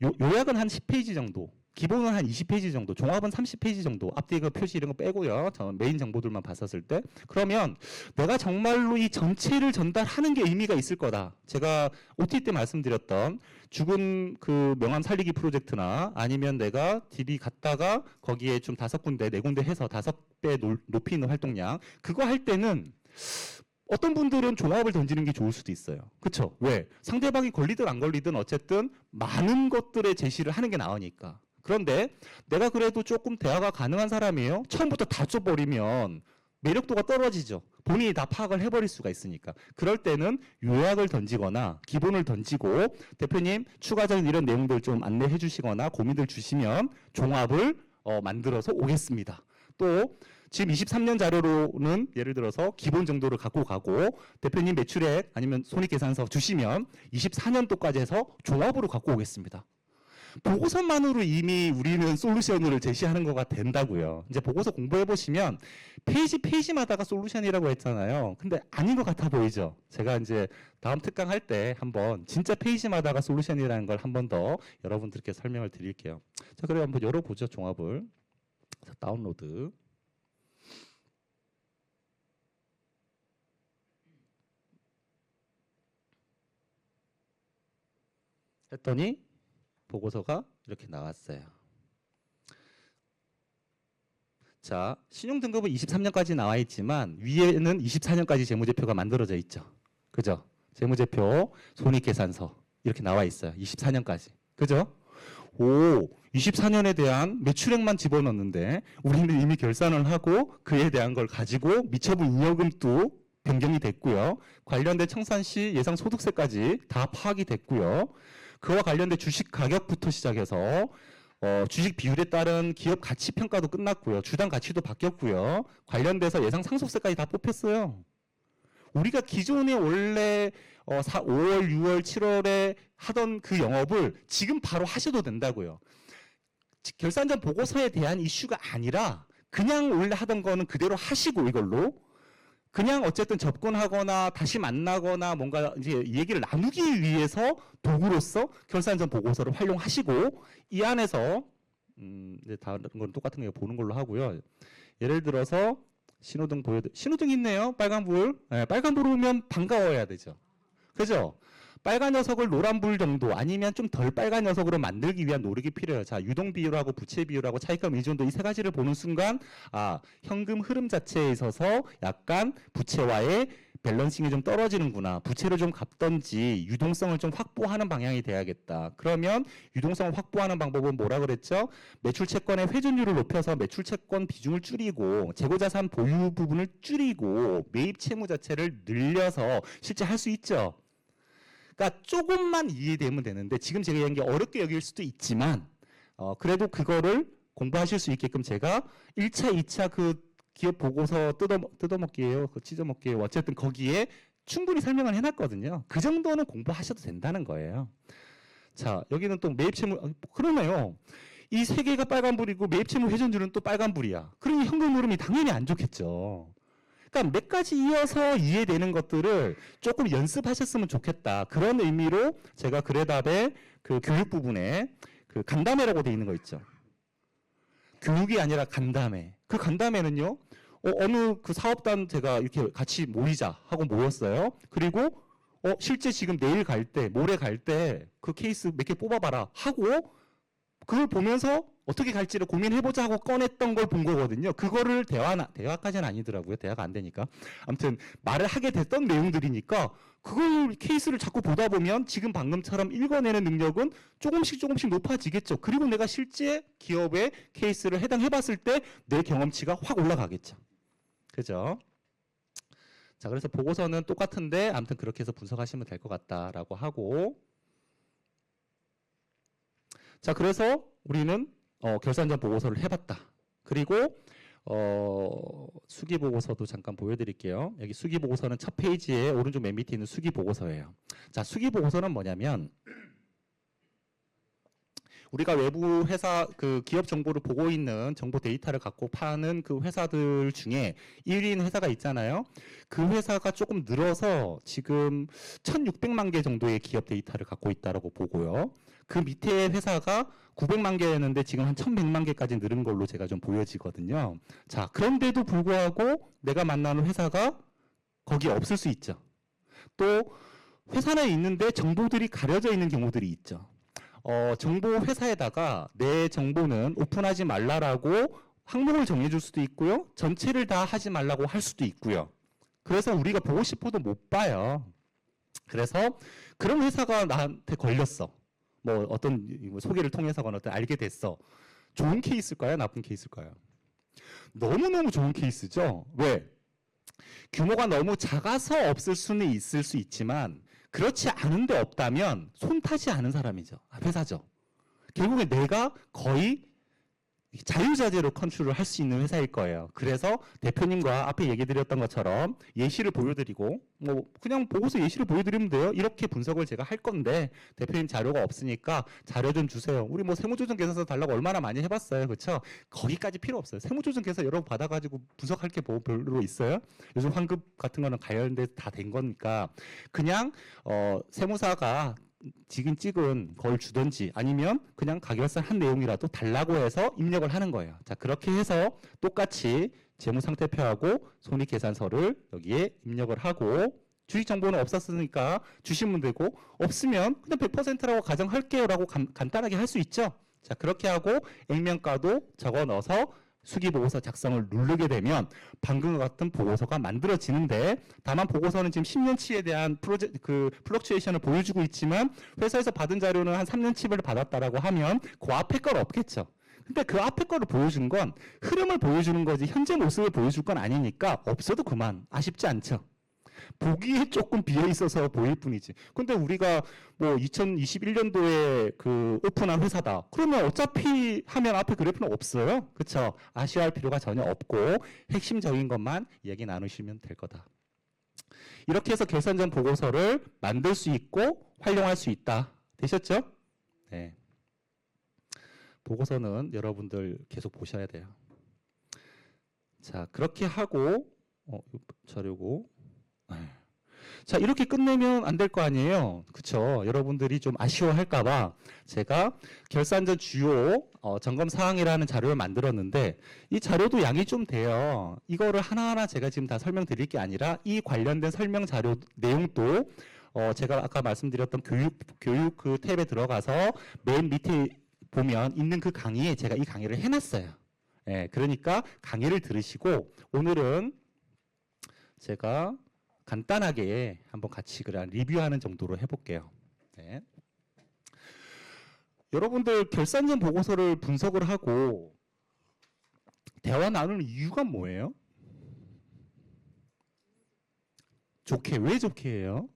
요약은 한 10페이지 정도, 기본은 한 20페이지 정도, 종합은 30페이지 정도, 앞뒤 그 표시 이런 거 빼고요. 저 메인 정보들만 봤었을 때. 그러면 내가 정말로 이 전체를 전달하는 게 의미가 있을 거다. 제가 OT 때 말씀드렸던 죽은 그 명함 살리기 프로젝트나 아니면 내가 DB 갔다가 거기에 좀 5군데, 4군데 해서 5배 높이는 활동량, 그거 할 때는 어떤 분들은 종합을 던지는 게 좋을 수도 있어요. 그렇죠? 왜? 상대방이 걸리든 안 걸리든 어쨌든 많은 것들의 제시를 하는 게 나으니까. 그런데 내가 그래도 조금 대화가 가능한 사람이에요. 처음부터 다 줘버리면 매력도가 떨어지죠. 본인이 다 파악을 해버릴 수가 있으니까. 그럴 때는 요약을 던지거나 기본을 던지고 대표님 추가적인 이런 내용들 좀 안내해 주시거나 고민들 주시면 종합을 만들어서 오겠습니다. 또 지금 23년 자료로는 예를 들어서 기본 정도를 갖고 가고 대표님 매출액 아니면 손익계산서 주시면 24년도까지 해서 종합으로 갖고 오겠습니다. 보고서만으로 이미 우리는 솔루션을 제시하는 거가 된다고요. 이제 보고서 공부해 보시면 페이지마다가 솔루션이라고 했잖아요. 근데 아닌 것 같아 보이죠? 제가 이제 다음 특강 할 때 한번 진짜 페이지마다가 솔루션이라는 걸 한 번 더 여러분들께 설명을 드릴게요. 자, 그럼 한번 열어보죠, 종합을. 자, 다운로드. 했더니 보고서가 이렇게 나왔어요. 자, 신용등급은 23년까지 나와 있지만 위에는 24년까지 재무제표가 만들어져 있죠. 그죠? 재무제표, 손익계산서 이렇게 나와 있어요. 24년까지. 그죠? 24년에 대한 매출액만 집어넣는데 우리는 이미 결산을 하고 그에 대한 걸 가지고 미처분 잉여금도 변경이 됐고요. 관련된 청산시 예상 소득세까지 다 파악이 됐고요. 그와 관련된 주식 가격부터 시작해서 주식 비율에 따른 기업 가치 평가도 끝났고요. 주당 가치도 바뀌었고요. 관련돼서 예상 상속세까지 다 뽑혔어요. 우리가 기존에 원래 5월, 6월, 7월에 하던 그 영업을 지금 바로 하셔도 된다고요. 결산전 보고서에 대한 이슈가 아니라 그냥 원래 하던 거는 그대로 하시고 이걸로 그냥 어쨌든 접근하거나 다시 만나거나 뭔가 이제 얘기를 나누기 위해서 도구로서 결산전 보고서를 활용하시고 이 안에서 이제 다른 건 똑같은 거 보는 걸로 하고요. 예를 들어서 신호등 신호등 있네요. 빨간불. 네, 빨간불 오면 반가워야 되죠. 그죠? 빨간 녀석을 노란불 정도 아니면 좀 덜 빨간 녀석으로 만들기 위한 노력이 필요해요. 자, 유동 비율하고 부채 비율하고 차익감 의존도 이 세 가지를 보는 순간 현금 흐름 자체에 있어서 약간 부채와의 밸런싱이 좀 떨어지는구나. 부채를 좀 갚던지 유동성을 좀 확보하는 방향이 돼야겠다. 그러면 유동성을 확보하는 방법은 뭐라 그랬죠? 매출 채권의 회전율을 높여서 매출 채권 비중을 줄이고 재고자산 보유 부분을 줄이고 매입 채무 자체를 늘려서 실제 할 수 있죠. 그러니까 조금만 이해되면 되는데 지금 제가 얘기한 게 어렵게 여길 수도 있지만 그래도 그거를 공부하실 수 있게끔 제가 1차, 2차 그 기업 보고서 뜯어먹기예요. 찢어먹기예요. 어쨌든 거기에 충분히 설명을 해놨거든요. 그 정도는 공부하셔도 된다는 거예요. 자, 여기는 또 매입채무 그러네요. 이 세 개가 빨간불이고 매입채무 회전율은 또 빨간불이야. 그러니 현금 흐름이 당연히 안 좋겠죠. 그러니까 몇 가지 이어서 이해되는 것들을 조금 연습하셨으면 좋겠다. 그런 의미로 제가 그래답의 그 교육 부분에 그 간담회라고 돼 있는 거 있죠. 교육이 아니라 간담회. 그 간담회는요. 어느 그 사업단 제가 이렇게 같이 모이자 하고 모였어요. 그리고 실제 지금 내일 갈 때, 모레 갈 때 그 케이스 몇 개 뽑아봐라 하고 그걸 보면서 어떻게 갈지를 고민해보자 하고 꺼냈던 걸 본 거거든요. 그거를 대화까지는 아니더라고요. 대화가 안 되니까. 아무튼 말을 하게 됐던 내용들이니까 그걸 케이스를 자꾸 보다 보면 지금 방금처럼 읽어내는 능력은 조금씩 높아지겠죠. 그리고 내가 실제 기업의 케이스를 해당해봤을 때 내 경험치가 확 올라가겠죠. 그죠? 자, 그래서 보고서는 똑같은데 아무튼 그렇게 해서 분석하시면 될 것 같다라고 하고, 자, 그래서 우리는 결산전 보고서를 해봤다. 그리고 수기 보고서도 잠깐 보여드릴게요. 여기 수기 보고서는 첫 페이지에 오른쪽 맨 밑에 있는 수기 보고서예요. 자, 수기 보고서는 뭐냐면 우리가 외부 회사 그 기업 정보를 보고 있는 정보 데이터를 갖고 파는 그 회사들 중에 1위인 회사가 있잖아요. 그 회사가 조금 늘어서 지금 1,600만 개 정도의 기업 데이터를 갖고 있다라고 보고요. 그 밑에 회사가 900만 개였는데 지금 한 1,100만 개까지 늘은 걸로 제가 좀 보여지거든요. 자, 그런데도 불구하고 내가 만나는 회사가 거기 없을 수 있죠. 또 회사 내에 있는데 정보들이 가려져 있는 경우들이 있죠. 정보 회사에다가 내 정보는 오픈하지 말라라고 항목을 정해줄 수도 있고요. 전체를 다 하지 말라고 할 수도 있고요. 그래서 우리가 보고 싶어도 못 봐요. 그래서 그런 회사가 나한테 걸렸어. 뭐 어떤 소개를 통해서거나 어떤 알게 됐어. 좋은 케이스일까요? 나쁜 케이스일까요? 너무너무 좋은 케이스죠. 왜? 규모가 너무 작아서 없을 수는 있을 수 있지만 그렇지 않은데 없다면 손 타지 않은 사람이죠. 회사죠. 결국에 내가 거의 자유자재로 컨트롤을 할 수 있는 회사일 거예요. 그래서 대표님과 앞에 얘기 드렸던 것처럼 예시를 보여드리고 뭐 그냥 보고서 예시를 보여드리면 돼요. 이렇게 분석을 제가 할 건데 대표님 자료가 없으니까 자료 좀 주세요. 우리 뭐 세무조정 계산서 달라고 얼마나 많이 해봤어요. 그렇죠? 거기까지 필요 없어요. 세무조정 계산 여러 번 받아가지고 분석할 게 뭐 별로 있어요? 요즘 환급 같은 거는 가열돼 다 된 거니까 그냥 세무사가 지금 찍은 걸 주든지 아니면 그냥 가결서 한 내용이라도 달라고 해서 입력을 하는 거예요. 자, 그렇게 해서 똑같이 재무상태표하고 손익계산서를 여기에 입력을 하고 주식 정보는 없었으니까 주시면 되고 없으면 그냥 100%라고 가정할게요 라고 간단하게 할 수 있죠. 자, 그렇게 하고 액면가도 적어 넣어서 수기보고서 작성을 누르게 되면 방금과 같은 보고서가 만들어지는데 다만 보고서는 지금 10년치에 대한 플럭추에이션을 보여주고 있지만 회사에서 받은 자료는 한 3년치를 받았다라고 하면 그 앞에 건 없겠죠. 근데 그 앞에 거를 보여준 건 흐름을 보여주는 거지 현재 모습을 보여줄 건 아니니까 없어도 그만. 아쉽지 않죠. 보기에 조금 비어 있어서 보일 뿐이지. 근데 우리가 뭐 2021년도에 그 오픈한 회사다. 그러면 어차피 하면 앞에 그래프는 없어요. 그렇죠? 아쉬워할 필요가 전혀 없고 핵심적인 것만 얘기 나누시면 될 거다. 이렇게 해서 결산전 보고서를 만들 수 있고 활용할 수 있다. 되셨죠? 네. 보고서는 여러분들 계속 보셔야 돼요. 자, 그렇게 하고 자료고 자, 이렇게 끝내면 안 될 거 아니에요. 그쵸? 여러분들이 좀 아쉬워할까봐 제가 결산전 주요 점검 사항이라는 자료를 만들었는데 이 자료도 양이 좀 돼요. 이거를 하나하나 제가 지금 다 설명드릴 게 아니라 이 관련된 설명 자료 내용도 제가 아까 말씀드렸던 교육 그 탭에 들어가서 맨 밑에 보면 있는 그 강의에 제가 이 강의를 해놨어요. 예, 그러니까 강의를 들으시고 오늘은 제가 간단하게 한번 같이 그냥 리뷰하는 정도로 해볼게요. 네. 여러분들 결산전 보고서를 분석을 하고 대화 나누는 이유가 뭐예요? 좋게, 왜 좋게 해요?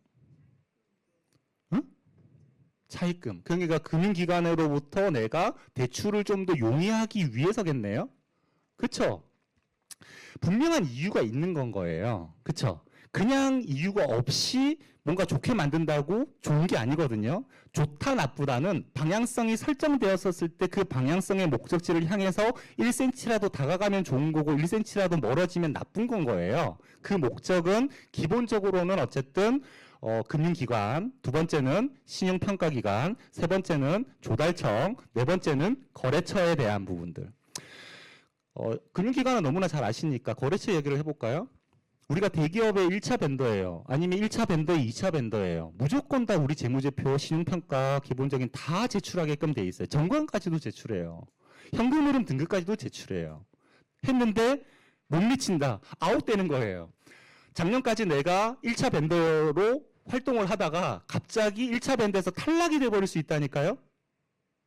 응? 차입금. 그러니까 금융기관으로부터 내가 대출을 좀 더 용이하기 위해서겠네요. 그쵸? 분명한 이유가 있는 건 거예요. 그쵸? 그냥 이유가 없이 뭔가 좋게 만든다고 좋은 게 아니거든요. 좋다 나쁘다는 방향성이 설정되었을 때 그 방향성의 목적지를 향해서 1cm라도 다가가면 좋은 거고 1cm라도 멀어지면 나쁜 건 거예요. 그 목적은 기본적으로는 어쨌든 금융기관, 두 번째는 신용평가기관, 세 번째는 조달청, 네 번째는 거래처에 대한 부분들. 금융기관은 너무나 잘 아시니까 거래처 얘기를 해볼까요? 우리가 대기업의 1차 벤더예요. 아니면 1차 벤더의 2차 벤더예요. 무조건 다 우리 재무제표, 신용평가 기본적인 다 제출하게끔 돼 있어요. 정관까지도 제출해요. 현금 흐름 등급까지도 제출해요. 했는데 못 미친다. 아웃되는 거예요. 작년까지 내가 1차 벤더로 활동을 하다가 갑자기 1차 벤더에서 탈락이 돼버릴 수 있다니까요.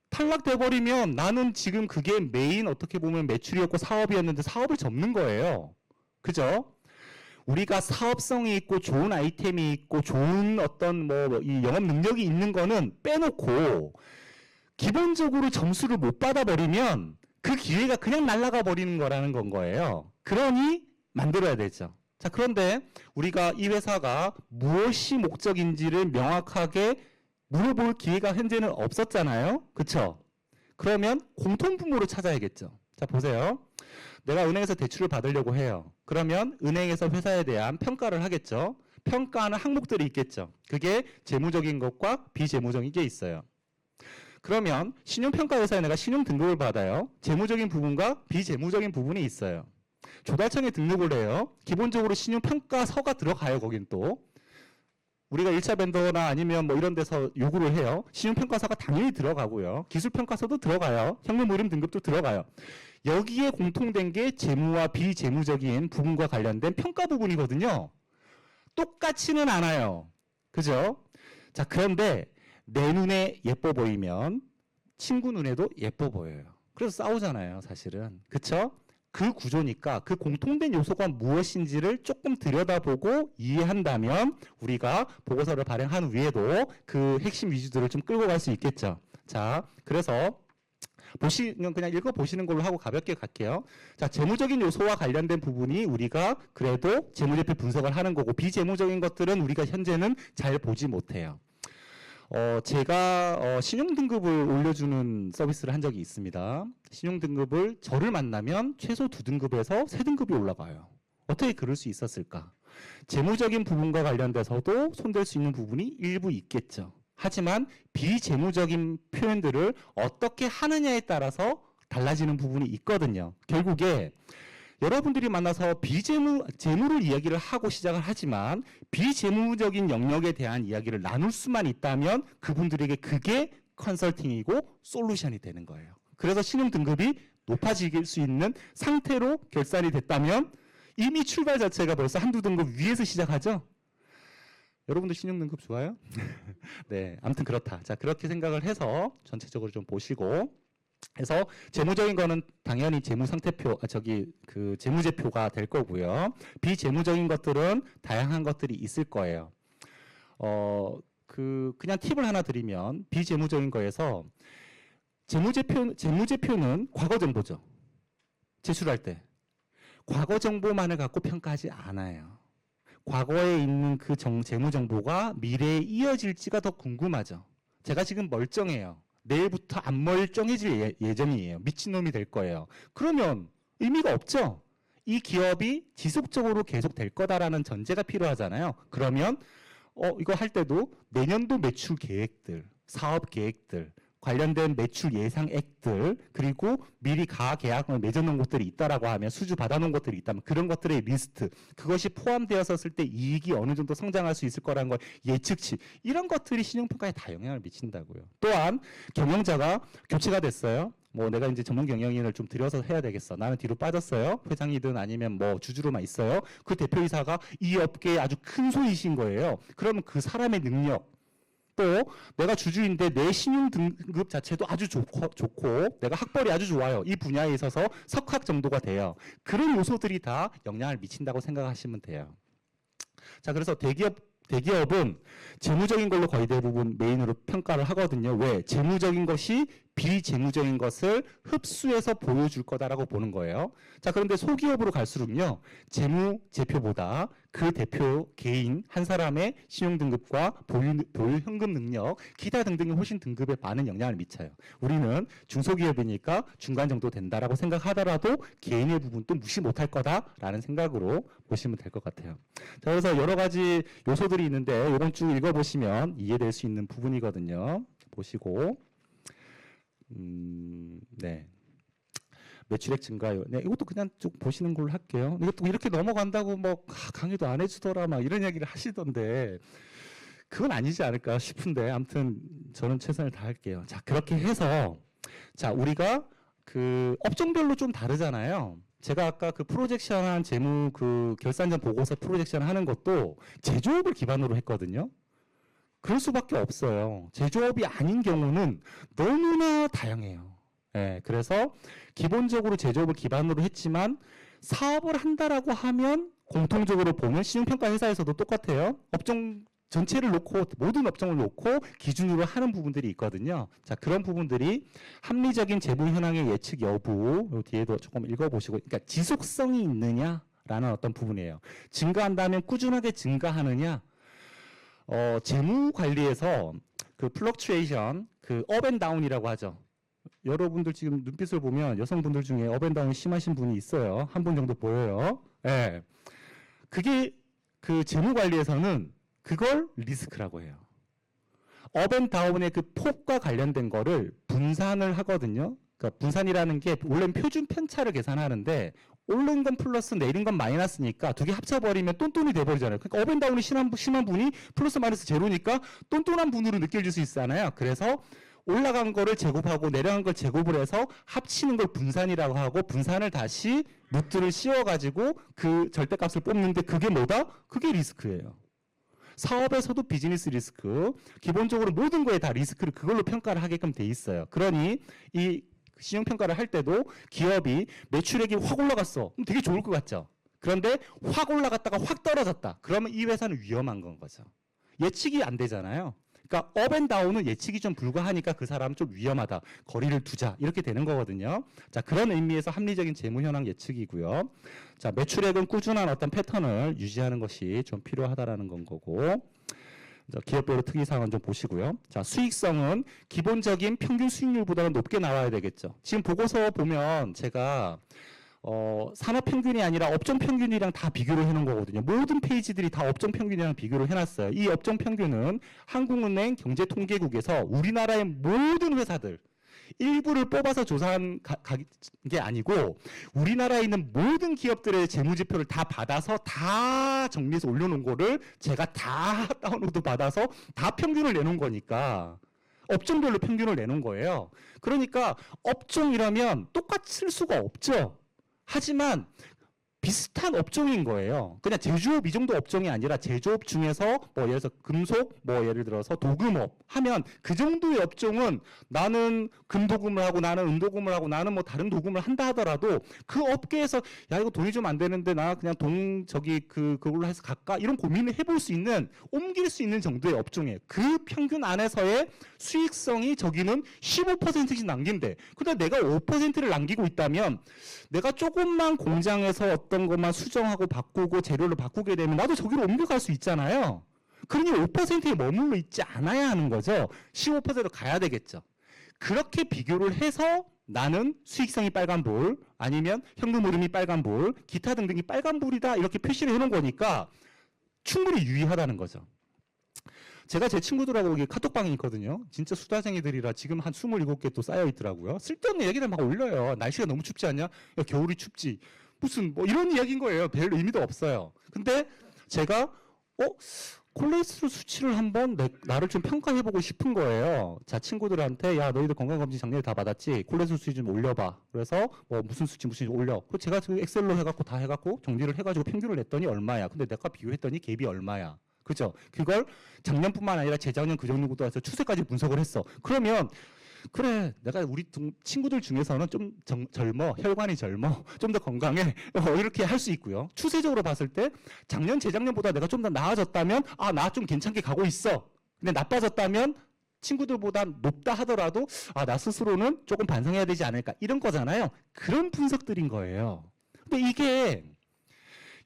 탈락돼버리면 나는 지금 그게 메인 어떻게 보면 매출이었고 사업이었는데 사업을 접는 거예요. 그죠? 우리가 사업성이 있고 좋은 아이템이 있고 좋은 어떤 뭐 이 영업 능력이 있는 거는 빼놓고 기본적으로 점수를 못 받아버리면 그 기회가 그냥 날아가 버리는 거라는 건 거예요. 그러니 만들어야 되죠. 자, 그런데 우리가 이 회사가 무엇이 목적인지를 명확하게 물어볼 기회가 현재는 없었잖아요. 그렇죠? 그러면 공통분모를 찾아야겠죠. 자, 보세요. 내가 은행에서 대출을 받으려고 해요. 그러면 은행에서 회사에 대한 평가를 하겠죠. 평가하는 항목들이 있겠죠. 그게 재무적인 것과 비재무적인 게 있어요. 그러면 신용평가 회사에 내가 신용 등급을 받아요. 재무적인 부분과 비재무적인 부분이 있어요. 조달청에 등록을 해요. 기본적으로 신용평가서가 들어가요. 거긴 또. 우리가 1차 벤더나 아니면 뭐 이런 데서 요구를 해요. 신용평가서가 당연히 들어가고요. 기술평가서도 들어가요. 현금 흐름 등급도 들어가요. 여기에 공통된 게 재무와 비재무적인 부분과 관련된 평가 부분이거든요. 똑같지는 않아요. 그죠? 자, 그런데 내 눈에 예뻐 보이면 친구 눈에도 예뻐 보여요. 그래서 싸우잖아요, 사실은. 그쵸? 그 구조니까 그 공통된 요소가 무엇인지를 조금 들여다보고 이해한다면 우리가 보고서를 발행한 후에도 그 핵심 위주들을 좀 끌고 갈 수 있겠죠. 자, 그래서 그냥 읽어보시는 걸로 하고 가볍게 갈게요. 자, 재무적인 요소와 관련된 부분이 우리가 그래도 재무제표 분석을 하는 거고 비재무적인 것들은 우리가 현재는 잘 보지 못해요. 제가 신용등급을 올려주는 서비스를 한 적이 있습니다. 신용등급을 저를 만나면 최소 2등급에서 3등급이 올라가요. 어떻게 그럴 수 있었을까? 재무적인 부분과 관련돼서도 손댈 수 있는 부분이 일부 있겠죠. 하지만 비재무적인 표현들을 어떻게 하느냐에 따라서 달라지는 부분이 있거든요. 결국에 여러분들이 만나서 재무를 이야기를 하고 시작을 하지만 비재무적인 영역에 대한 이야기를 나눌 수만 있다면 그분들에게 그게 컨설팅이고 솔루션이 되는 거예요. 그래서 신용 등급이 높아질 수 있는 상태로 결산이 됐다면 이미 출발 자체가 벌써 한두 등급 위에서 시작하죠. 여러분들 신용 등급 좋아요? 네, 아무튼 그렇다. 자, 그렇게 생각을 해서 전체적으로 좀 보시고 그래서 재무적인 거는 당연히 재무상태표, 재무제표가 될 거고요. 비재무적인 것들은 다양한 것들이 있을 거예요. 그냥 팁을 하나 드리면 비재무적인 거에서 재무제표는 과거 정보죠. 제출할 때. 과거 정보만을 갖고 평가하지 않아요. 과거에 있는 그 재무 정보가 미래에 이어질지가 더 궁금하죠. 제가 지금 멀쩡해요. 내일부터 안 멀쩡해질 예정이에요. 미친놈이 될 거예요. 그러면 의미가 없죠. 이 기업이 지속적으로 계속될 거다라는 전제가 필요하잖아요. 그러면 이거 할 때도 내년도 매출 계획들, 사업 계획들, 관련된 매출 예상액들, 그리고 미리 가계약을 맺어놓은 것들이 있다라고 하면 수주 받아놓은 것들이 있다면 그런 것들의 리스트, 그것이 포함되었을 때 이익이 어느 정도 성장할 수 있을 거라는 걸 예측치, 이런 것들이 신용평가에 다 영향을 미친다고요. 또한 경영자가 교체가 됐어요. 뭐 내가 이제 전문 경영인을 좀 들여서 해야 되겠어. 나는 뒤로 빠졌어요. 회장이든 아니면 뭐 주주로만 있어요. 그 대표이사가 이 업계에 아주 큰 손이신 거예요. 그러면 그 사람의 능력, 또 내가 주주인데 내 신용 등급 자체도 아주 좋고 내가 학벌이 아주 좋아요. 이 분야에 있어서 석학 정도가 돼요. 그런 요소들이 다 영향을 미친다고 생각하시면 돼요. 자, 그래서 대기업은 재무적인 걸로 거의 대부분 메인으로 평가를 하거든요. 왜? 재무적인 것이 비재무적인 것을 흡수해서 보여줄 거다라고 보는 거예요. 자, 그런데 소기업으로 갈수록요, 재무제표보다 그 대표 개인 한 사람의 신용등급과 보유 현금 능력, 기타 등등이 훨씬 등급에 많은 영향을 미쳐요. 우리는 중소기업이니까 중간 정도 된다라고 생각하더라도 개인의 부분도 무시 못할 거다라는 생각으로 보시면 될 것 같아요. 자, 그래서 여러 가지 요소들이 있는데 이번 쭉 읽어보시면 이해될 수 있는 부분이거든요. 보시고 네. 매출액 증가요. 네, 이것도 그냥 쭉 보시는 걸로 할게요. 이것도 이렇게 넘어간다고 뭐 강의도 안 해주더라 막 이런 얘기를 하시던데 그건 아니지 않을까 싶은데 아무튼 저는 최선을 다할게요. 자, 그렇게 해서 자, 우리가 그 업종별로 좀 다르잖아요. 제가 아까 그 프로젝션한 재무 그 결산전 보고서 프로젝션 하는 것도 제조업을 기반으로 했거든요. 그럴 수밖에 없어요. 제조업이 아닌 경우는 너무나 다양해요. 예, 그래서 기본적으로 제조업을 기반으로 했지만 사업을 한다라고 하면 공통적으로 보면 신용평가 회사에서도 똑같아요. 업종 전체를 놓고 모든 업종을 놓고 기준으로 하는 부분들이 있거든요. 자, 그런 부분들이 합리적인 재무 현황의 예측 여부, 요 뒤에도 조금 읽어보시고, 그러니까 지속성이 있느냐라는 어떤 부분이에요. 증가한다면 꾸준하게 증가하느냐. 재무 관리에서 그 플럭추에이션, 그 업앤다운이라고 하죠. 여러분들 지금 눈빛을 보면 여성분들 중에 업앤다운이 심하신 분이 있어요. 한 분 정도 보여요. 예. 그게 그 재무 관리에서는 그걸 리스크라고 해요. 업앤다운의 그 폭과 관련된 거를 분산을 하거든요. 그러니까 분산이라는 게 원래는 표준 편차를 계산하는데 오른 건 플러스 내린 건 마이너스니까 두 개 합쳐버리면 똔똔이 돼버리잖아요. 그러니까 업앤다운이 심한 분이 플러스 마이너스 제로니까 똔똔한 분으로 느껴질 수 있잖아요. 그래서 올라간 거를 제곱하고 내려간 걸 제곱을 해서 합치는 걸 분산이라고 하고 분산을 다시 루트를 씌워가지고 그 절대값을 뽑는데 그게 뭐다? 그게 리스크예요. 사업에서도 비즈니스 리스크, 기본적으로 모든 거에 다 리스크를 그걸로 평가를 하게끔 돼 있어요. 그러니 이 신용평가를 할 때도 기업이 매출액이 확 올라갔어. 그럼 되게 좋을 것 같죠? 그런데 확 올라갔다가 확 떨어졌다. 그러면 이 회사는 위험한 건 거죠. 예측이 안 되잖아요. 그러니까 업앤다운은 예측이 좀 불가하니까 그 사람은 좀 위험하다. 거리를 두자. 이렇게 되는 거거든요. 자, 그런 의미에서 합리적인 재무 현황 예측이고요. 자, 매출액은 꾸준한 어떤 패턴을 유지하는 것이 좀 필요하다라는 건 거고. 자, 기업별로 특이사항은 좀 보시고요. 자, 수익성은 기본적인 평균 수익률보다는 높게 나와야 되겠죠. 지금 보고서 보면 제가 산업 평균이 아니라 업종 평균이랑 다 비교를 해놓은 거거든요. 모든 페이지들이 다 업종 평균이랑 비교를 해놨어요. 이 업종 평균은 한국은행 경제통계국에서 우리나라의 모든 회사들 일부를 뽑아서 조사한 게 아니고 우리나라에 있는 모든 기업들의 재무지표를 다 받아서 다 정리해서 올려놓은 거를 제가 다 다운로드 받아서 다 평균을 내놓은 거니까 업종별로 평균을 내놓은 거예요. 그러니까 업종이라면 똑같을 수가 없죠. 하지만 비슷한 업종인 거예요. 그냥 제조업 이 정도 업종이 아니라 제조업 중에서 뭐 예를 들어서 금속, 뭐 예를 들어서 도금업 하면 그 정도의 업종은 나는 금도금을 하고 나는 은도금을 하고 나는 뭐 다른 도금을 한다 하더라도 그 업계에서 야 이거 돈이 좀 안 되는데 나 그냥 그걸로 해서 갈까? 이런 고민을 해볼 수 있는 옮길 수 있는 정도의 업종이에요. 그 평균 안에서의 수익성이 저기는 15%씩 남긴대. 근데 내가 5%를 남기고 있다면 내가 조금만 공장에서 어떤 것만 수정하고 바꾸고 재료를 바꾸게 되면 나도 저기로 옮겨갈 수 있잖아요. 그러니 5%에 머물러 있지 않아야 하는 거죠. 15%로 가야 되겠죠. 그렇게 비교를 해서 나는 수익성이 빨간불 아니면 현금 흐름이 빨간불 기타 등등이 빨간불이다 이렇게 표시를 해놓은 거니까 충분히 유의하다는 거죠. 제가 제 친구들하고 여기 카톡방이 있거든요. 진짜 수다쟁이들이라 지금 한 27개 또 쌓여 있더라고요. 쓸데없는 얘기들 막 올려요. 날씨가 너무 춥지 않냐? 야, 겨울이 춥지. 무슨 뭐 이런 이야기인 거예요. 별 의미도 없어요. 근데 제가 콜레스테롤 수치를 한번 나를 좀 평가해보고 싶은 거예요. 자, 친구들한테 야 너희들 건강검진 작년에 다 받았지? 콜레스테롤 수치 좀 올려봐. 그래서 뭐 무슨 수치 올려. 제가 엑셀로 해갖고 다 해갖고 정리를 해가지고 평균을 냈더니 얼마야. 근데 내가 비교했더니 갭이 얼마야. 그죠? 그걸 작년뿐만 아니라 재작년 그 정도부터 해서 추세까지 분석을 했어. 그러면 그래 내가 우리 친구들 중에서는 좀 젊어 혈관이 젊어 좀 더 건강해 이렇게 할 수 있고요. 추세적으로 봤을 때 작년 재작년보다 내가 좀 더 나아졌다면 아 나 좀 괜찮게 가고 있어. 근데 나빠졌다면 친구들보다 높다 하더라도 아 나 스스로는 조금 반성해야 되지 않을까 이런 거잖아요. 그런 분석들인 거예요. 근데 이게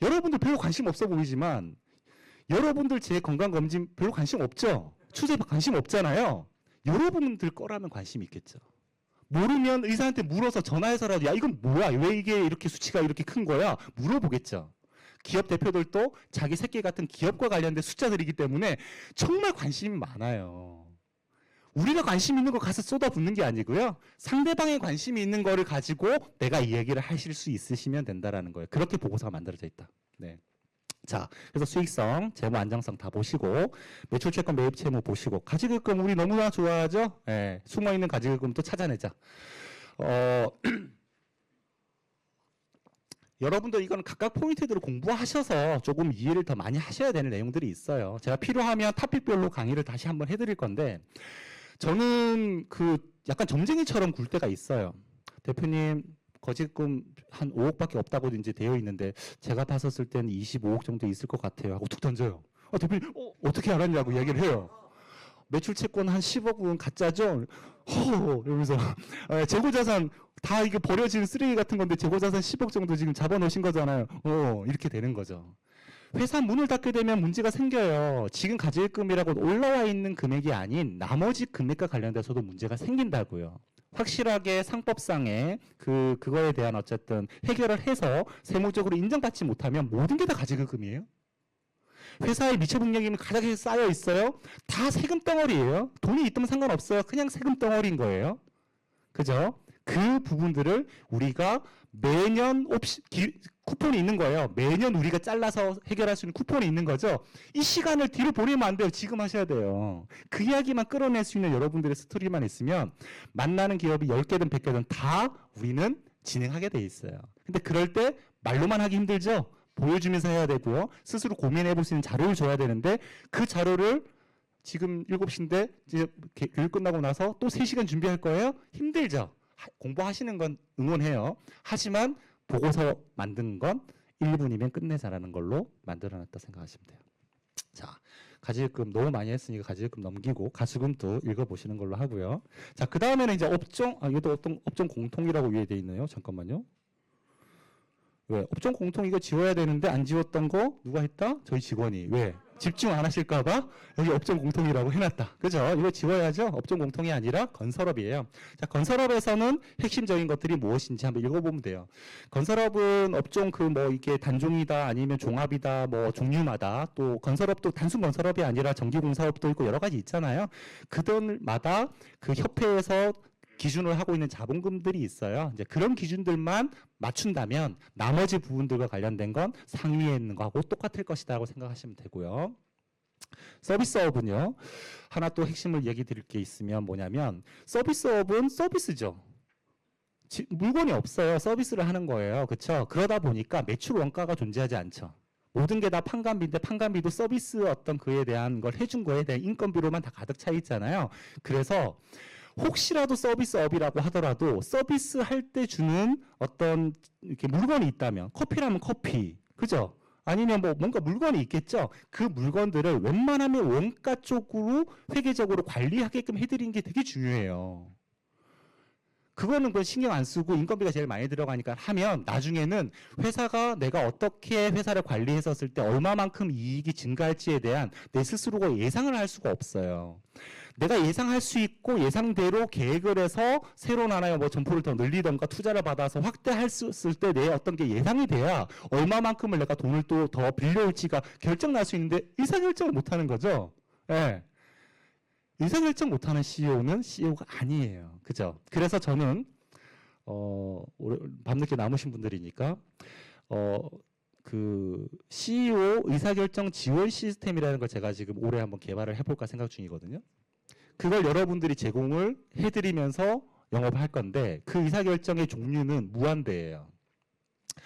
여러분들 별로 관심 없어 보이지만 여러분들 제 건강검진 별로 관심 없죠? 추세 관심 없잖아요. 여러분들 거라면 관심이 있겠죠. 모르면 의사한테 물어서 전화해서라도 야 이건 뭐야? 왜 이게 이렇게 수치가 이렇게 큰 거야? 물어보겠죠. 기업 대표들도 자기 새끼 같은 기업과 관련된 숫자들이기 때문에 정말 관심이 많아요. 우리가 관심 있는 거 가서 쏟아붓는 게 아니고요. 상대방의 관심이 있는 거를 가지고 내가 이 얘기를 하실 수 있으시면 된다라는 거예요. 그렇게 보고서가 만들어져 있다. 네. 자, 그래서 수익성, 재무 안정성 다 보시고 매출 채권 매입 채무 보시고 가지급금 우리 너무나 좋아하죠? 예, 숨어있는 가지급금 또 찾아내자. 여러분들 이거는 각각 포인트들을 공부하셔서 조금 이해를 더 많이 하셔야 되는 내용들이 있어요. 제가 필요하면 토픽별로 강의를 다시 한번 해드릴 건데 저는 그 약간 점쟁이처럼 굴 때가 있어요. 대표님 거짓금 한 5억밖에 없다고 이제 되어 있는데 제가 봤었을 때는 25억 정도 있을 것 같아요 하고 툭 던져요. 대표님 어떻게 알았냐고 이야기를 해요. 매출 채권 한 10억은 가짜죠? 이러면서 재고자산 다 이게 버려진 쓰레기 같은 건데 재고자산 10억 정도 지금 잡아놓으신 거잖아요. 이렇게 되는 거죠. 회사 문을 닫게 되면 문제가 생겨요. 지금 가질금이라고 올라와 있는 금액이 아닌 나머지 금액과 관련돼서도 문제가 생긴다고요. 확실하게 상법상에 그거에 대한 어쨌든 해결을 해서 세무적으로 인정받지 못하면 모든 게 다 가지금이에요. 회사의 미처분량이 가닥에 쌓여 있어요. 다 세금 덩어리예요. 돈이 있다면 상관없어요. 그냥 세금 덩어리인 거예요. 그죠? 그 부분들을 우리가 매년 쿠폰이 있는 거예요. 매년 우리가 잘라서 해결할 수 있는 쿠폰이 있는 거죠. 이 시간을 뒤로 보내면 안 돼요. 지금 하셔야 돼요. 그 이야기만 끌어낼 수 있는 여러분들의 스토리만 있으면 만나는 기업이 10개든 100개든 다 우리는 진행하게 돼 있어요. 근데 그럴 때 말로만 하기 힘들죠. 보여주면서 해야 되고요. 스스로 고민해 볼 수 있는 자료를 줘야 되는데 그 자료를 지금 7시인데 이제 교육 끝나고 나서 또 3시간 준비할 거예요? 힘들죠. 공부하시는 건 응원해요. 하지만 보고서 만드는 건 1분이면 끝내자라는 걸로 만들어놨다 생각하시면 돼요. 자, 가지금 너무 많이 했으니까 가지금 넘기고 가수금도 읽어보시는 걸로 하고요. 자, 그 다음에는 이제 이것도 어떤 업종 공통이라고 위에 돼 있네요. 잠깐만요. 왜? 업종 공통 이거 지워야 되는데 안 지웠던 거 누가 했다? 저희 직원이. 왜? 집중 안 하실까봐 여기 업종 공통이라고 해놨다. 그죠? 이거 지워야죠? 업종 공통이 아니라 건설업이에요. 자, 건설업에서는 핵심적인 것들이 무엇인지 한번 읽어보면 돼요. 건설업은 업종 이게 단종이다 아니면 종합이다 종류마다 또 건설업도 단순 건설업이 아니라 전기공사업도 있고 여러 가지 있잖아요. 그들마다 그 협회에서 기준을 하고 있는 자본금들이 있어요. 이제 그런 기준들만 맞춘다면 나머지 부분들과 관련된 건 상위에 있는 거하고 똑같을 것이다라고 생각하시면 되고요. 서비스업은요. 하나 또 핵심을 얘기 드릴 게 있으면 뭐냐면 서비스업은 서비스죠. 물건이 없어요. 서비스를 하는 거예요. 그렇죠? 그러다 보니까 매출 원가가 존재하지 않죠. 모든 게 다 판관비인데 판관비도 서비스 어떤 그에 대한 걸 해준 거에 대한 인건비로만 다 가득 차 있잖아요. 그래서 혹시라도 서비스업이라고 하더라도 서비스 할 때 주는 어떤 이렇게 물건이 있다면 커피라면 커피, 그죠? 아니면 뭔가 물건이 있겠죠? 그 물건들을 웬만하면 원가 쪽으로 회계적으로 관리하게끔 해드리는 게 되게 중요해요. 그거는 신경 안 쓰고 인건비가 제일 많이 들어가니까 하면 나중에는 회사가 내가 어떻게 회사를 관리했었을 때 얼마만큼 이익이 증가할지에 대한 내 스스로가 예상을 할 수가 없어요. 내가 예상할 수 있고 예상대로 계획을 해서 새로운 하나의 점포를 더 늘리던가 투자를 받아서 확대할 수 있을 때 내 어떤 게 예상이 돼야 얼마만큼을 내가 돈을 또 더 빌려올지가 결정 날 수 있는데 의사결정을 못하는 거죠. 예. 의사결정 못하는 CEO는 CEO가 아니에요. 그죠? 그래서 저는 밤늦게 남으신 분들이니까 그 CEO 의사결정 지원 시스템이라는 걸 제가 지금 올해 한번 개발을 해볼까 생각 중이거든요. 그걸 여러분들이 제공을 해드리면서 영업을 할 건데 그 의사결정의 종류는 무한대예요.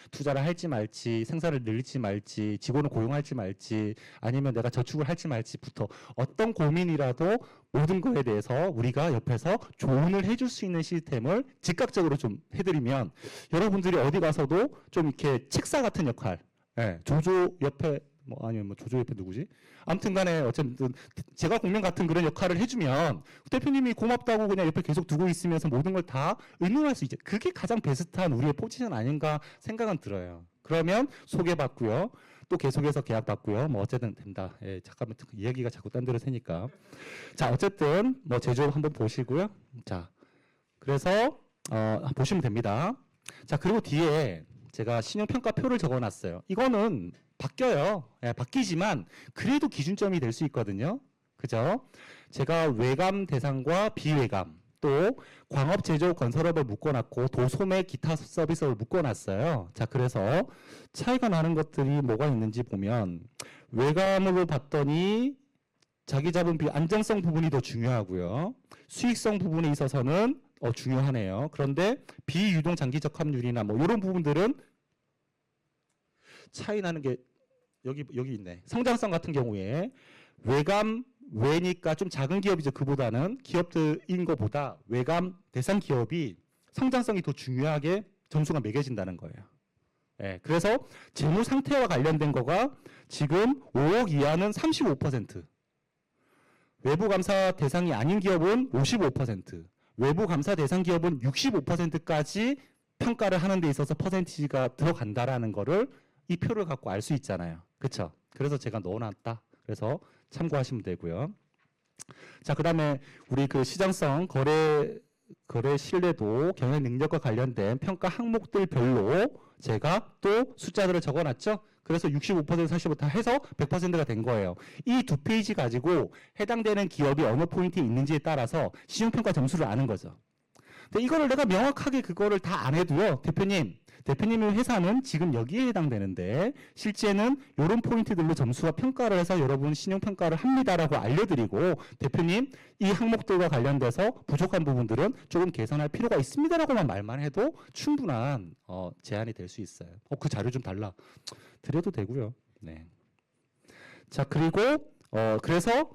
투자를 할지 말지, 생산을 늘릴지 말지, 직원을 고용할지 말지, 아니면 내가 저축을 할지 말지부터 어떤 고민이라도 모든 거에 대해서 우리가 옆에서 조언을 해줄 수 있는 시스템을 즉각적으로 좀 해드리면 여러분들이 어디 가서도 좀 이렇게 책사 같은 역할, 조조 옆에 아니면 조조 옆에 누구지? 아무튼 간에 어쨌든 제가 공명 같은 그런 역할을 해주면 대표님이 고맙다고 그냥 옆에 계속 두고 있으면서 모든 걸 다 의논할 수 있죠. 그게 가장 베스트한 우리의 포지션 아닌가 생각은 들어요. 그러면 소개받고요. 또 계속해서 계약받고요. 어쨌든 된다. 잠깐만 이야기가 자꾸 딴 데로 새니까. 자, 어쨌든 제조업 한번 보시고요. 자, 그래서 보시면 됩니다. 자, 그리고 뒤에 제가 신용평가표를 적어놨어요. 이거는 바뀌어요. 바뀌지만 그래도 기준점이 될 수 있거든요. 그죠? 제가 외감 대상과 비외감 또 광업, 제조업, 건설업을 묶어놨고 도소매, 기타 서비스를 묶어놨어요. 자, 그래서 차이가 나는 것들이 뭐가 있는지 보면 외감으로 봤더니 자기자본비 안정성 부분이 더 중요하고요. 수익성 부분에 있어서는 중요하네요. 그런데 비유동 장기적 합률이나 이런 부분들은 차이 나는 게 여기 있네. 성장성 같은 경우에 외감 외니까 좀 작은 기업이죠. 그보다는 기업들인 것보다 외감 대상 기업이 성장성이 더 중요하게 점수가 매겨진다는 거예요. 예, 그래서 재무 상태와 관련된 거가 지금 5억 이하는 35%, 외부 감사 대상이 아닌 기업은 55%, 외부 감사 대상 기업은 65%까지 평가를 하는 데 있어서 퍼센티지가 들어간다라는 거를 이 표를 갖고 알 수 있잖아요. 그렇죠? 그래서 제가 넣어놨다. 그래서 참고하시면 되고요. 자, 그다음에 우리 그 시장성 거래 신뢰도 경영 능력과 관련된 평가 항목들별로 제가 또 숫자들을 적어놨죠. 그래서 65%, 45% 다 해서 100%가 된 거예요. 이 두 페이지 가지고 해당되는 기업이 어느 포인트에 있는지에 따라서 시중평가 점수를 아는 거죠. 근데 이거를 내가 명확하게 그거를 다 안 해도요. 대표님의 회사는 지금 여기에 해당되는데 실제는 이런 포인트들로 점수와 평가를 해서 여러분 신용평가를 합니다라고 알려드리고 대표님 이 항목들과 관련돼서 부족한 부분들은 조금 개선할 필요가 있습니다라고만 말만 해도 충분한 제안이 될 수 있어요. 그 자료 좀 달라. 드려도 되고요. 네. 자, 그리고 그래서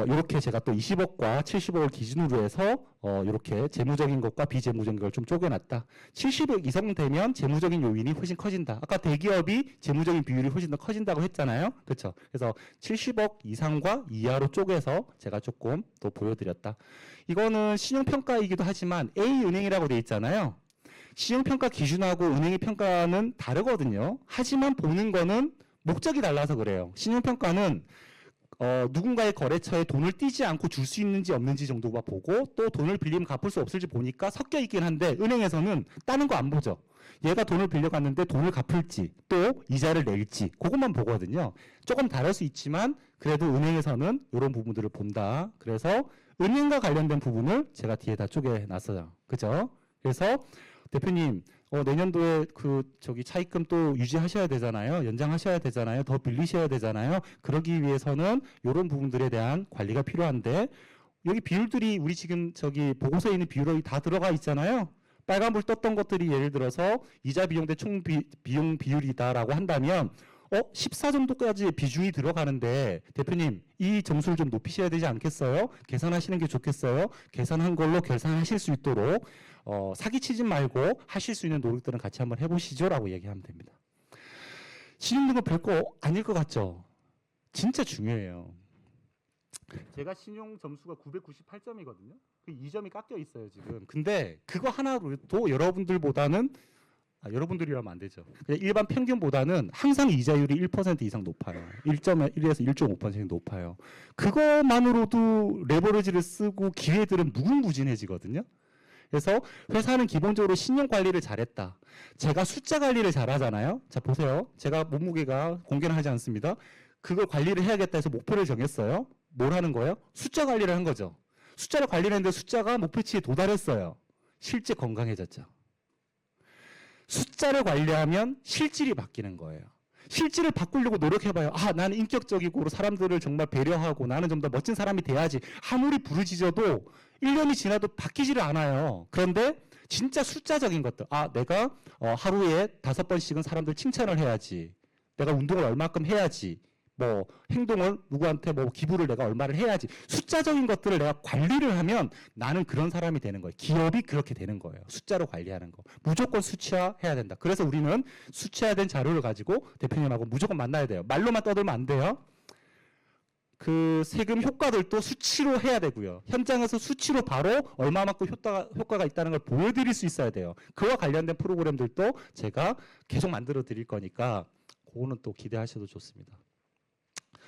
이렇게 제가 또 20억과 70억을 기준으로 해서 이렇게 재무적인 것과 비재무적인 걸 좀 쪼개놨다. 70억 이상 되면 재무적인 요인이 훨씬 커진다. 아까 대기업이 재무적인 비율이 훨씬 더 커진다고 했잖아요. 그렇죠? 그래서 70억 이상과 이하로 쪼개서 제가 조금 또 보여드렸다. 이거는 신용평가이기도 하지만 A은행이라고 돼 있잖아요. 신용평가 기준하고 은행의 평가는 다르거든요. 하지만 보는 거는 목적이 달라서 그래요. 신용평가는 누군가의 거래처에 돈을 띄지 않고 줄 수 있는지 없는지 정도만 보고 또 돈을 빌리면 갚을 수 없을지 보니까 섞여 있긴 한데 은행에서는 다른 거 안 보죠. 얘가 돈을 빌려갔는데 돈을 갚을지 또 이자를 낼지 그것만 보거든요. 조금 다를 수 있지만 그래도 은행에서는 이런 부분들을 본다. 그래서 은행과 관련된 부분을 제가 뒤에다 쪼개놨어요. 그죠? 그래서 대표님 내년도에 차입금 또 유지하셔야 되잖아요. 연장하셔야 되잖아요. 더 빌리셔야 되잖아요. 그러기 위해서는 이런 부분들에 대한 관리가 필요한데 여기 비율들이 우리 지금 보고서에 있는 비율이 다 들어가 있잖아요. 빨간불 떴던 것들이 예를 들어서 이자 비용 대 총 비용 비율이다라고 한다면 14 정도까지 비중이 들어가는데 대표님 이 점수를 좀 높이셔야 되지 않겠어요? 계산하시는 게 좋겠어요? 계산한 걸로 계산하실 수 있도록 사기치지 말고 하실 수 있는 노력들은 같이 한번 해보시죠 라고 얘기하면 됩니다. 신용등급 별거 아닐 것 같죠? 진짜 중요해요. 제가 신용 점수가 998점이거든요. 그 2점이 깎여 있어요 지금. 근데 그거 하나로도 여러분들보다는 여러분들이라면 안 되죠. 그냥 일반 평균보다는 항상 이자율이 1% 이상 높아요. 1.1에서 1.5% 높아요. 그것만으로도 레버리지를 쓰고 기회들은 무궁무진해지거든요. 그래서 회사는 기본적으로 신용 관리를 잘했다. 제가 숫자 관리를 잘하잖아요. 자 보세요. 제가 몸무게가 공개는 하지 않습니다. 그걸 관리를 해야겠다 해서 목표를 정했어요. 뭘 하는 거예요? 숫자 관리를 한 거죠. 숫자를 관리를 했는데 숫자가 목표치에 도달했어요. 실제 건강해졌죠. 숫자를 관리하면 실질이 바뀌는 거예요. 실질을 바꾸려고 노력해봐요. 나는 인격적이고 사람들을 정말 배려하고 나는 좀 더 멋진 사람이 돼야지. 아무리 부르짖어도 1년이 지나도 바뀌지를 않아요. 그런데 진짜 숫자적인 것들. 내가 하루에 5번씩은 사람들 칭찬을 해야지. 내가 운동을 얼마큼 해야지. 행동을 누구한테 기부를 내가 얼마를 해야지. 숫자적인 것들을 내가 관리를 하면 나는 그런 사람이 되는 거예요. 기업이 그렇게 되는 거예요. 숫자로 관리하는 거. 무조건 수치화해야 된다. 그래서 우리는 수치화된 자료를 가지고 대표님하고 무조건 만나야 돼요. 말로만 떠들면 안 돼요. 그 세금 효과들도 수치로 해야 되고요. 현장에서 수치로 바로 얼마만큼 효과가 있다는 걸 보여드릴 수 있어야 돼요. 그와 관련된 프로그램들도 제가 계속 만들어 드릴 거니까 그거는 또 기대하셔도 좋습니다.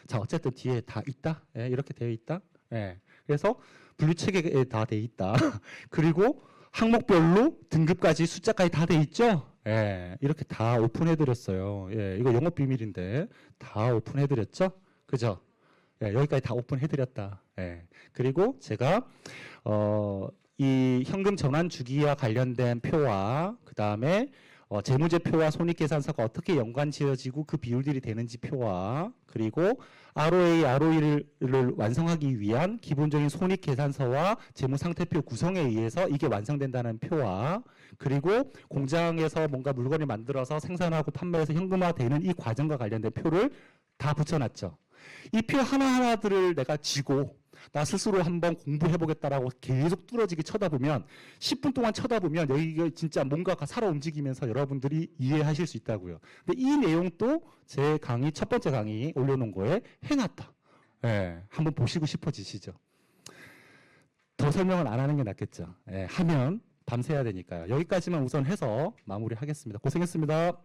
자, 어쨌든 뒤에 다 있다. 이렇게 되어 있다. 그래서 분류 체계에 다 되어 있다. 그리고 항목별로 등급까지 숫자까지 다 되어 있죠. 이렇게 다 오픈해드렸어요. 이거 영업 비밀인데 다 오픈해드렸죠. 그죠? 여기까지 다 오픈해드렸다. 그리고 제가 이 현금 전환 주기와 관련된 표와 그 다음에 재무제표와 손익계산서가 어떻게 연관지어지고 그 비율들이 되는지 표와 그리고 ROA, ROE를 완성하기 위한 기본적인 손익계산서와 재무상태표 구성에 의해서 이게 완성된다는 표와 그리고 공장에서 뭔가 물건을 만들어서 생산하고 판매해서 현금화되는 이 과정과 관련된 표를 다 붙여놨죠. 이 표 하나하나들을 내가 쥐고 나 스스로 한번 공부해보겠다라고 계속 뚫어지게 쳐다보면 10분 동안 쳐다보면 여기가 진짜 뭔가가 살아 움직이면서 여러분들이 이해하실 수 있다고요. 근데 이 내용도 제 강의 첫 번째 강의 올려놓은 거에 해놨다. 예, 한번 보시고 싶어지시죠. 더 설명을 안 하는 게 낫겠죠. 예, 하면 밤새야 되니까요. 여기까지만 우선 해서 마무리하겠습니다. 고생했습니다.